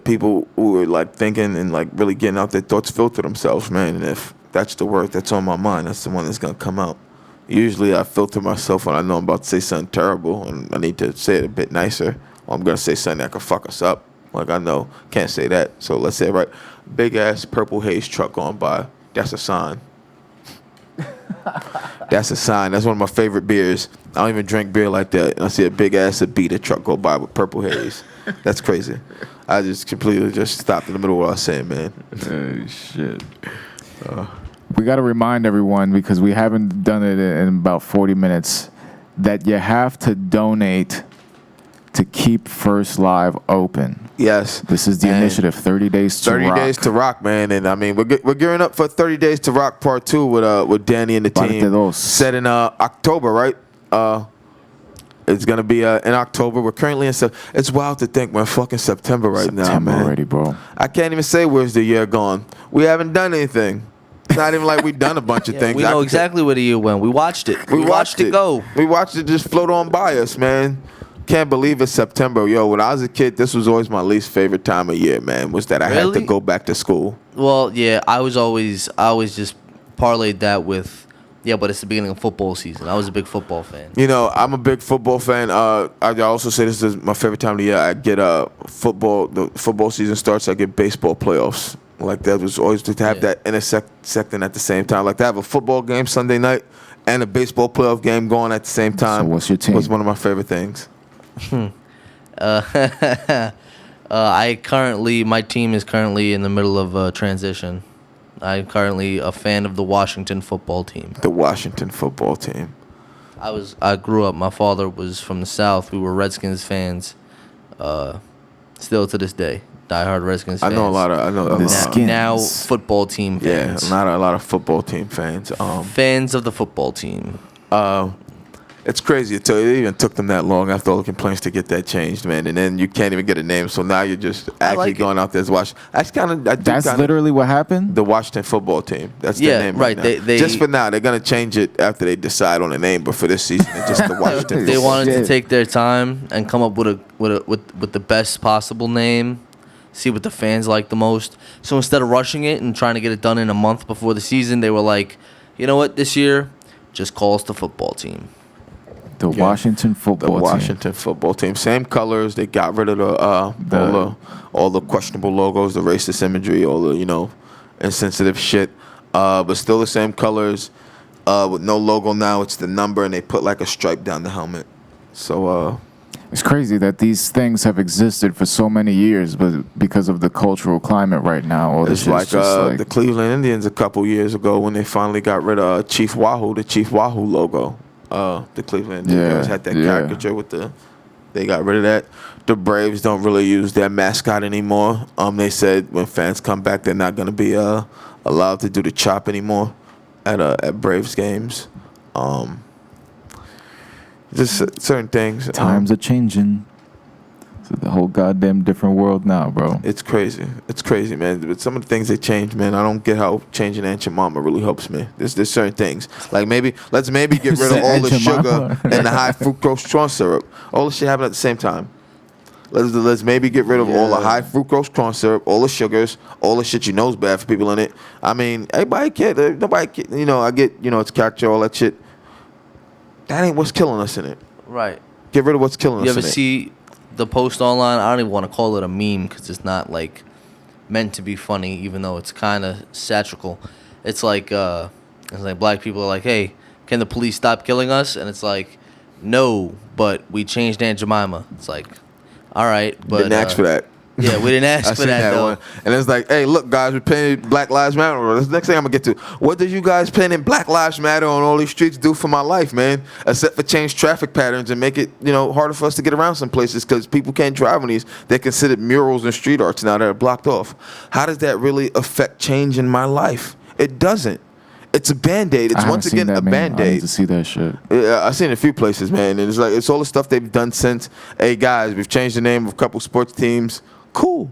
people who are like thinking and like really getting out their thoughts filter themselves, man. And if that's the word that's on my mind, that's the one that's gonna come out. Usually I filter myself when I know I'm about to say something terrible and I need to say it a bit nicer. Or I'm going to say something that could fuck us up. Like I know, can't say that. So let's say it right. Big ass purple haze truck going by. That's a sign. That's a sign. That's one of my favorite beers. I don't even drink beer like that. And I see a big ass Abita truck go by with purple haze. That's crazy. I just completely just stopped in the middle of what I was saying, man. Oh, shit. We got to remind everyone, because we haven't done it in about 40 minutes, that you have to donate to keep First Live open. Yes. This is the initiative, 30 Days to Rock. 30 Days to Rock, man. And I mean, we're gearing up for 30 Days to Rock Part 2 with Danny and the team. Set in October, right? It's going to be in October. We're currently in September. It's wild to think we're fucking September right now, man. September already, bro. I can't even say where's the year gone. We haven't done anything. It's not even like we've done a bunch of things. We know exactly where the year went. We watched it. We watched it go. We watched it just float on by us, man. Can't believe it's September. Yo, when I was a kid, this was always my least favorite time of year, man, was that I had to go back to school. Well, yeah, I always just parlayed that with, but it's the beginning of football season. I was a big football fan. You know, I'm a big football fan. I also say this is my favorite time of the year. I get football. The football season starts. I get baseball playoffs. Like that was always to have that intersecting at the same time. Like to have a football game Sunday night and a baseball playoff game going at the same time. So what's your team? Was one of my favorite things. My team is currently in the middle of transition. I'm currently a fan of the Washington football team. The Washington football team. I grew up. My father was from the South. We were Redskins fans. Still to this day, diehard Redskins fans. I know a lot of now football team fans. Yeah, a lot of football team fans. Fans of the football team. It's crazy. It even took them that long after all the complaints to get that changed, man. And then you can't even get a name, so now you're just actually going out there to watch. That's literally what happened? The Washington football team. That's their name right now. They just for now. They're going to change it after they decide on a name, but for this season, it's just the Washington They wanted to take their time and come up with the best possible name, see what the fans like the most. So instead of rushing it and trying to get it done in a month before the season, they were like, you know what, this year, just call us the football team. The Washington football team. The Washington football team. Same colors. They got rid of all the questionable logos, the racist imagery, all the insensitive shit. But still the same colors. With no logo now. It's the number, and they put like a stripe down the helmet. So it's crazy that these things have existed for so many years, but because of the cultural climate right now, all this it's like the Cleveland Indians a couple years ago when they finally got rid of Chief Wahoo, the Chief Wahoo logo. The Cleveland Indians had that caricature with they got rid of that. The Braves don't really use their mascot anymore. They said when fans come back, they're not going to be allowed to do the chop anymore at Braves games. Just certain things. Times are changing. It's the whole goddamn different world now, bro. It's crazy. It's crazy, man. But some of the things they change, man, I don't get how changing Aunt Jemima really helps me. There's certain things. Like let's get rid of all the sugar and the high fructose corn syrup. All the shit happening at the same time. Let's maybe get rid of all the high fructose corn syrup, all the sugars, all the shit is bad for people in it. I mean, nobody cares. I get, it's catch all that shit. That ain't what's killing us in it. Right. Get rid of what's killing us in it. You ever see the post online? I don't even want to call it a meme because it's not like meant to be funny, even though it's kind of satirical. It's like black people are like, hey, can the police stop killing us? And it's like, no, but we changed Aunt Jemima. It's like, all right, but didn't ask for that. Yeah, we didn't ask I for seen that, though. one. And it's like, hey, look, guys, we're painting Black Lives Matter. That's the next thing I'm going to get to. What did you guys painting Black Lives Matter on all these streets do for my life, man? Except for change traffic patterns and make it, harder for us to get around some places because people can't drive on these. They're considered murals and street arts now that are blocked off. How does that really affect change in my life? It doesn't. It's a Band-Aid. It's once again a Band-Aid. I need to see that shit. Yeah, I've seen it a few places, man. And it's all the stuff they've done since, hey, guys, we've changed the name of a couple sports teams. Cool.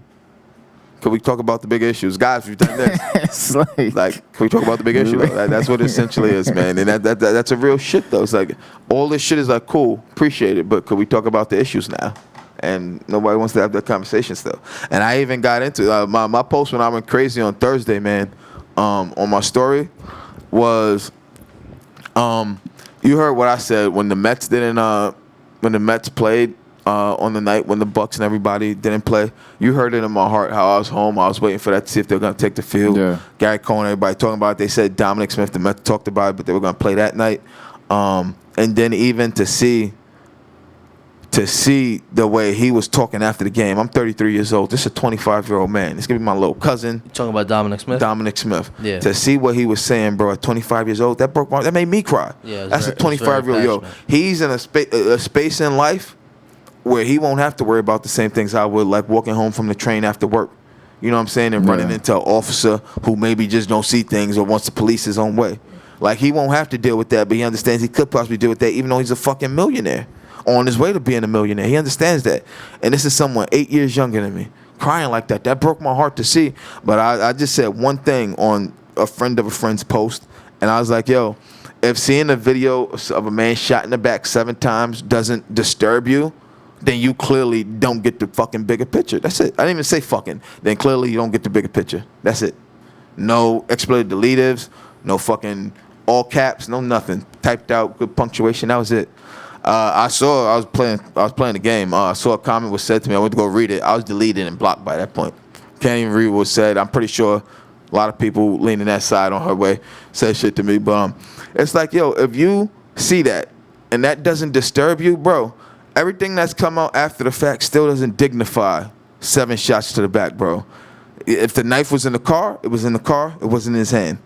Can we talk about the big issues? Guys, we've done this. It's like, can we talk about the big issue? That's what it essentially is, man. And that's a real shit, though. It's like, all this shit is like, cool, appreciate it, but could we talk about the issues now? And nobody wants to have that conversation still. And I even got into my post when I went crazy on Thursday, man, on my story was, you heard what I said when the Mets played on the night when the Bucks and everybody didn't play. You heard it in my heart how I was home. I was waiting for that to see if they were going to take the field. Yeah. Gary Cohen, everybody talking about it. They said Dominic Smith, the Mets talked about it, but they were going to play that night. And then even to see the way he was talking after the game. I'm 33 years old. This is a 25-year-old man. This going to be my little cousin. You talking about Dominic Smith? Dominic Smith. Yeah. To see what he was saying, bro, at 25 years old, that made me cry. Yeah, that's a 25-year-old. Yo, he's in a space in life where he won't have to worry about the same things I would, like walking home from the train after work. You know what I'm saying? And running into an officer who maybe just don't see things or wants to police his own way. Like, he won't have to deal with that, but he understands he could possibly deal with that even though he's a fucking millionaire. On his way to being a millionaire. He understands that. And this is someone 8 years younger than me. Crying like that. That broke my heart to see. But I just said one thing on a friend of a friend's post. And I was like, yo, if seeing a video of a man shot in the back 7 times doesn't disturb you, then you clearly don't get the fucking bigger picture. That's it. I didn't even say fucking. Then clearly you don't get the bigger picture. That's it. No expletive deletives. No fucking all caps. No nothing. Typed out, good punctuation. That was it. I was playing the game. I saw a comment was said to me. I went to go read it. I was deleted and blocked by that point. Can't even read what was said. I'm pretty sure a lot of people leaning that side on her way said shit to me. But it's like, yo, if you see that and that doesn't disturb you, bro, everything that's come out after the fact still doesn't dignify 7 shots to the back, bro. If the knife was in the car, it was in the car. It wasn't in his hand.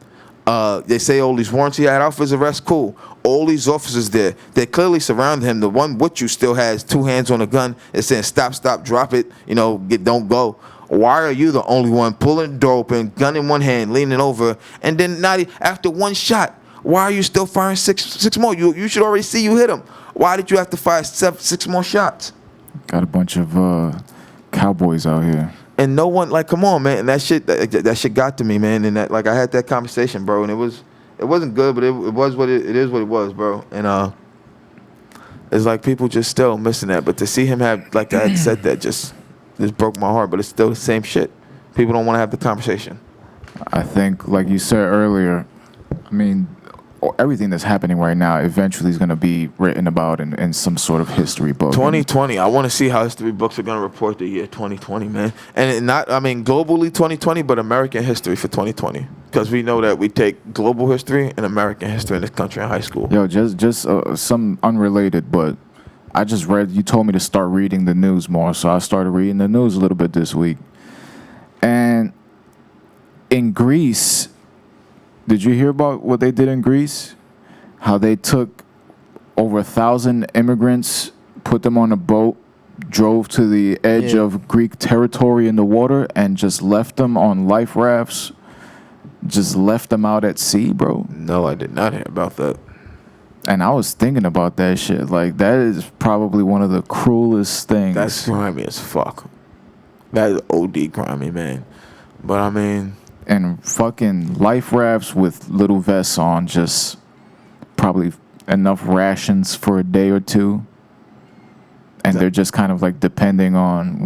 They say all these warrants he had out for his arrest, cool. All these officers there, they clearly surrounded him. The one with you still has 2 hands on a gun. It's saying stop, drop it, don't go. Why are you the only one pulling the door open, gun in one hand, leaning over, and then after 1 shot, why are you still firing six more? You should already see you hit him. Why did you have to fire 6 more shots? Got a bunch of cowboys out here. And no one, like, come on, man. And that shit got to me, man. And that, like, I had that conversation, bro. And it wasn't good, but it was what it is what it was, bro. And it's like people just still missing that. But to see him have, like I had said that, just broke my heart. But it's still the same shit. People don't want to have the conversation. I think, like you said earlier, I mean, everything that's happening right now eventually is going to be written about in some sort of history book. 2020. I want to see how history books are going to report the year 2020, man. And globally 2020, but American history for 2020. Because we know that we take global history and American history in this country in high school. Yo, just some unrelated, but I just read, you told me to start reading the news more, so I started reading the news a little bit this week. And in Greece, did you hear about what they did in Greece? How they took over 1,000 immigrants, put them on a boat, drove to the edge of Greek territory in the water, and just left them on life rafts, just left them out at sea, bro? No, I did not hear about that. And I was thinking about that shit. Like, that is probably one of the cruelest things. That's grimy as fuck. That is OD grimy, man. But, I mean... And fucking life rafts with little vests on, just probably enough rations for a day or two. And they're just kind of like depending on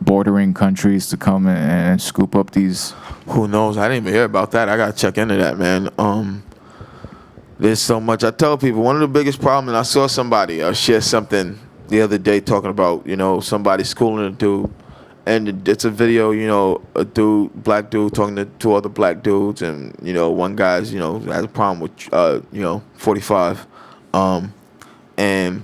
bordering countries to come and scoop up these. Who knows? I didn't even hear about that. I got to check into that, man. There's so much. I tell people, one of the biggest problems, and I saw somebody share something the other day talking about, somebody schooling a dude. And it's a video, a black dude talking to 2 other black dudes, and one guy's, has a problem with 45, and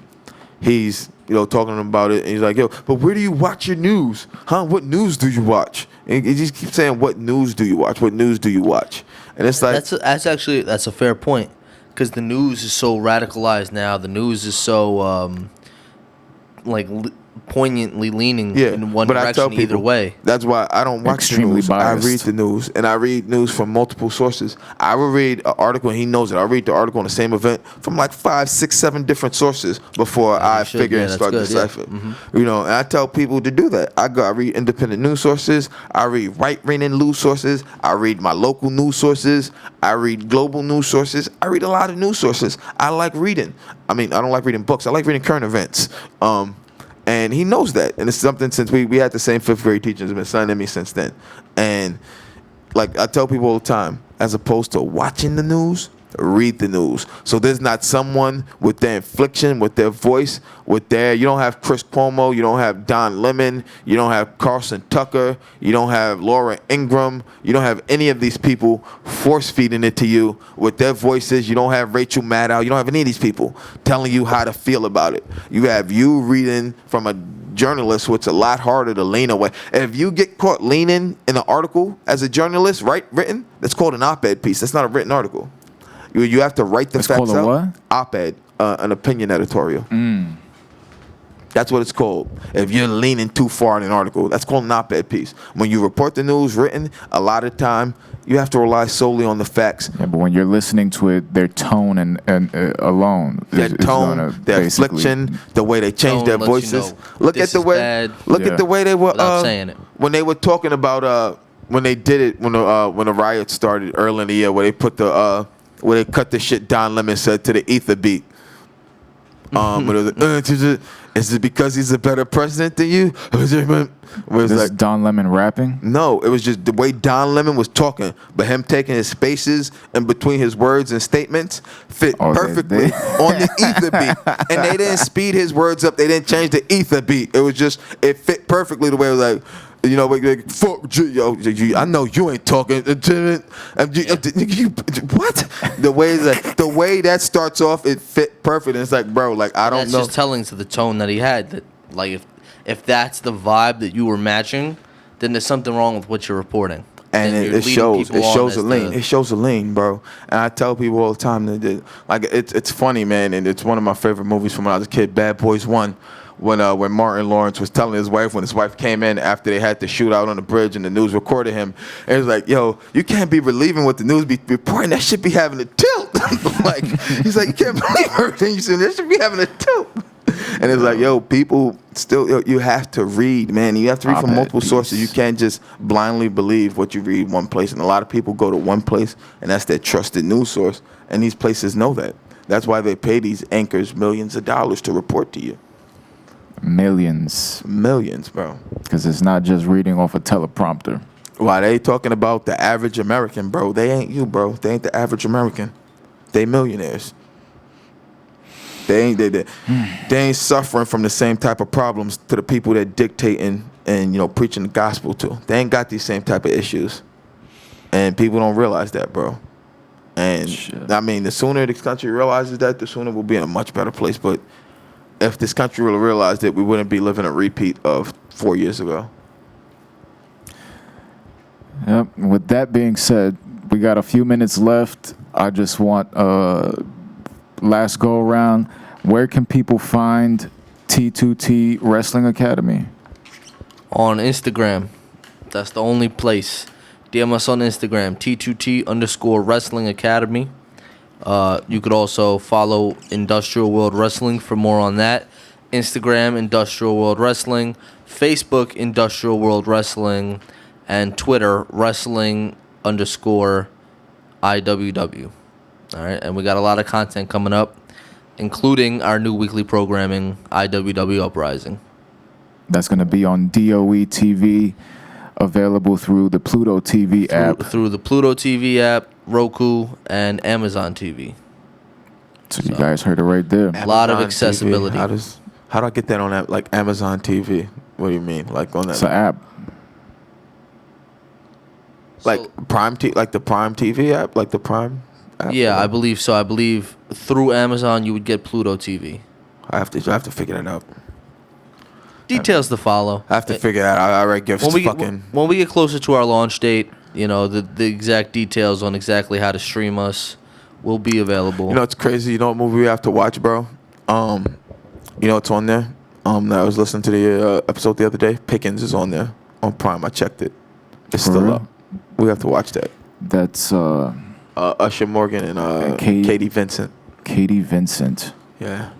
he's talking about it. And he's like, yo, but where do you watch your news? Huh? What news do you watch? And he just keeps saying, what news do you watch? What news do you watch? And it's like that's a fair point, because the news is so radicalized now. The news is so poignantly leaning in one direction either way. That's why I don't watch Extremely the news. biased. I read the news, and I read news from multiple sources. I will read an article, and he knows it. I read the article on the same event from like 5, 6, 7 different sources before I figure and start deciphering. And I tell people to do that. I read independent news sources. I read right-wing news sources. I read my local news sources. I read global news sources. I read a lot of news sources. I like reading. I mean, I don't like reading books. I like reading current events. And he knows that. And it's something, since we had the same 5th grade teachers, have been signing me since then. And like I tell people all the time, as opposed to watching the news, read the news. So there's not someone with their inflection, with their voice, you don't have Chris Cuomo, you don't have Don Lemon, you don't have Carson Tucker, you don't have Laura Ingraham, you don't have any of these people force feeding it to you with their voices. You don't have Rachel Maddow, you don't have any of these people telling you how to feel about it. You have you reading from a journalist, which is a lot harder to lean away. If you get caught leaning in an article as a journalist, written, that's called an op-ed piece. That's not a written article. You have to write the facts out. What? Op-ed, an opinion editorial. That's what it's called. If you're leaning too far in an article, that's called an op-ed piece. When you report the news written, a lot of time you have to rely solely on the facts. Yeah, but when you're listening to it, their tone and alone, their tone, their inflection, the way they change their voices. Look at the way they were saying it. When they were talking about when they did it when the riot started early in the year, where they put where they cut the shit Don Lemon said to the ether beat. Is it because he's a better president than you? Was like Don Lemon rapping? No, it was just the way Don Lemon was talking, but him taking his spaces in between his words and statements fit perfectly on the ether beat. And they didn't speed his words up. They didn't change the ether beat. It was just, it fit perfectly the way it was like, fuck you, I know you ain't talking. What? The way that starts off, it fit perfect. And it's like, bro, like I don't know. That's just telling to the tone that he had. That like if that's the vibe that you were matching, then there's something wrong with what you're reporting. And it shows. It shows a lean. It shows a lean, bro. And I tell people all the time that it's funny, man. And it's one of my favorite movies from when I was a kid. Bad Boys 1. When Martin Lawrence was telling his wife, when his wife came in after they had the shootout on the bridge and the news recorded him, and it was like, yo, you can't be relieving what the news be reporting. That should be having a tilt. Like, he's like, you can't believe everything you said. That should be having a tilt. And it's like, yo, people still, you have to read, man. You have to read from multiple sources. You can't just blindly believe what you read one place. And a lot of people go to one place, and that's their trusted news source. And these places know that. That's why they pay these anchors millions of dollars to report to you. Millions, bro. Because it's not just reading off a teleprompter. Why they talking about the average American, bro? They ain't you, bro. They ain't the average American. They millionaires. They ain't suffering from the same type of problems to the people that dictating and preaching the gospel to. They ain't got these same type of issues, and people don't realize that, bro. And I mean, the sooner this country realizes that, the sooner we'll be in a much better place. But if this country really realized it, we wouldn't be living a repeat of 4 years ago. Yep. With that being said, we got a few minutes left. I just want last go around. Where can people find T2T Wrestling Academy? On Instagram. That's the only place. DM us on Instagram, T2T_Wrestling Academy. You could also follow Industrial World Wrestling for more on that. Instagram, Industrial World Wrestling. Facebook, Industrial World Wrestling. And Twitter, Wrestling_IWW. All right, and we got a lot of content coming up, including our new weekly programming, IWW Uprising. That's going to be on DOE TV, available through the Pluto TV app. Through the Pluto TV app, Roku, and Amazon TV. So you guys heard it right there. A lot of accessibility. TV. How do I get that on that, like Amazon TV? What do you mean, like on that? It's an app. Like Prime TV, like the Prime TV app, like the Prime app? Yeah, I believe so. I believe through Amazon you would get Pluto TV. I have to figure that out. Details to follow. I have to figure that out. I already give When we get closer to our launch date, the exact details on exactly how to stream us will be available. It's crazy. You know what movie we have to watch, bro? It's on there. I was listening to the episode the other day. Pickens is on there on Prime. I checked it. It's For still real? up. We have to watch that. That's Usher Morgan and Katie Vincent. Katie Vincent. Yeah.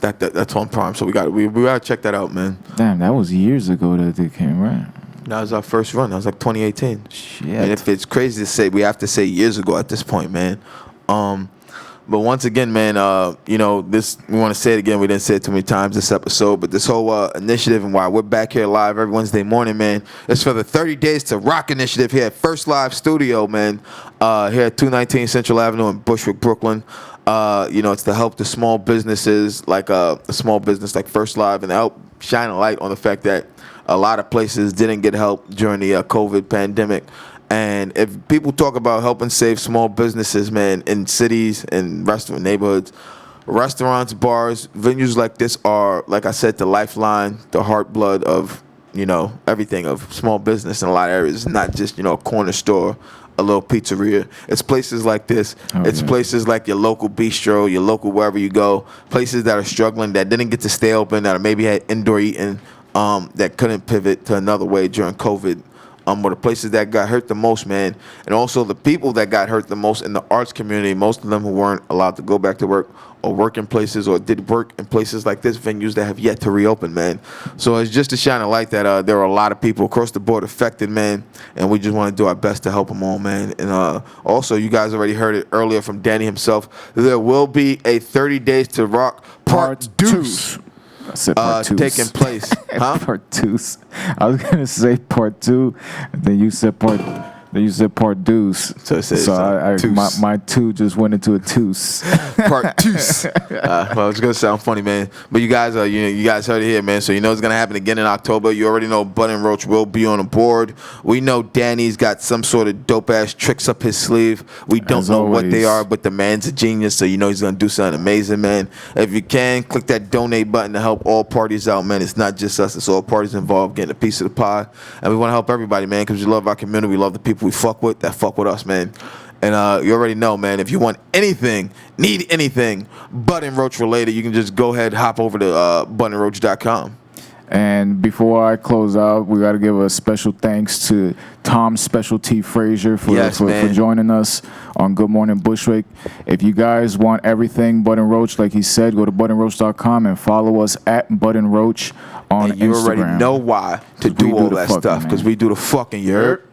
That's on Prime. So we gotta check that out, man. Damn, that was years ago that they came, right? That was our first run. That was like 2018. Shit. And if it's crazy to say, we have to say years ago at this point, man. But once again, man, this, we want to say it again. We didn't say it too many times this episode, but this whole initiative and why we're back here live every Wednesday morning, man, it's for the 30 Days to Rock initiative here at First Live Studio, man, here at 219 Central Avenue in Bushwick, Brooklyn. It's to help the small businesses, like a small business like First Live, and help shine a light on the fact that a lot of places didn't get help during the COVID pandemic. And if people talk about helping save small businesses, man, in cities and restaurant neighborhoods, restaurants, bars, venues like this are, like I said, the lifeline, the heart blood of, everything of small business in a lot of areas. It's not just, a corner store, a little pizzeria. It's places like this. It's places like your local bistro, your local wherever you go, places that are struggling, that didn't get to stay open, that maybe had indoor eating, that couldn't pivot to another way during COVID. Were the places that got hurt the most, man. And also the people that got hurt the most in the arts community, most of them who weren't allowed to go back to work or work in places or did work in places like this, venues that have yet to reopen, man. So it's just to shine a light that there are a lot of people across the board affected, man. And we just want to do our best to help them all, man. And also, you guys already heard it earlier from Danny himself. There will be a 30 Days to Rock Part 2. I said part two. Taking place. Huh? Part 2. I was gonna say part 2, and then you said part. Then you said part deuce. So my 2 just went into a tooth. Part 2. Well, it's gonna sound funny, man. But you guys you guys heard it here, man. So it's gonna happen again in October. You already know Bud and Roach will be on the board. We know Danny's got some sort of dope ass tricks up his sleeve. We don't know what they are, but the man's a genius, so he's gonna do something amazing, man. If you can, click that donate button to help all parties out, man. It's not just us; it's all parties involved getting a piece of the pie, and we want to help everybody, man, because we love our community. We love the people we fuck with that fuck with us, man. And you already know, man, if you want anything, need anything Bud and Roach related, you can just go ahead, hop over to budandroach.com. And before I close out, we got to give a special thanks to Tom Specialty Frazier for joining us on Good Morning Bushwick. If you guys want everything Bud and Roach, like he said, go to budandroach.com and follow us at Bud and Roach on Instagram. You already know why to do all that stuff, because we do the fucking, you heard?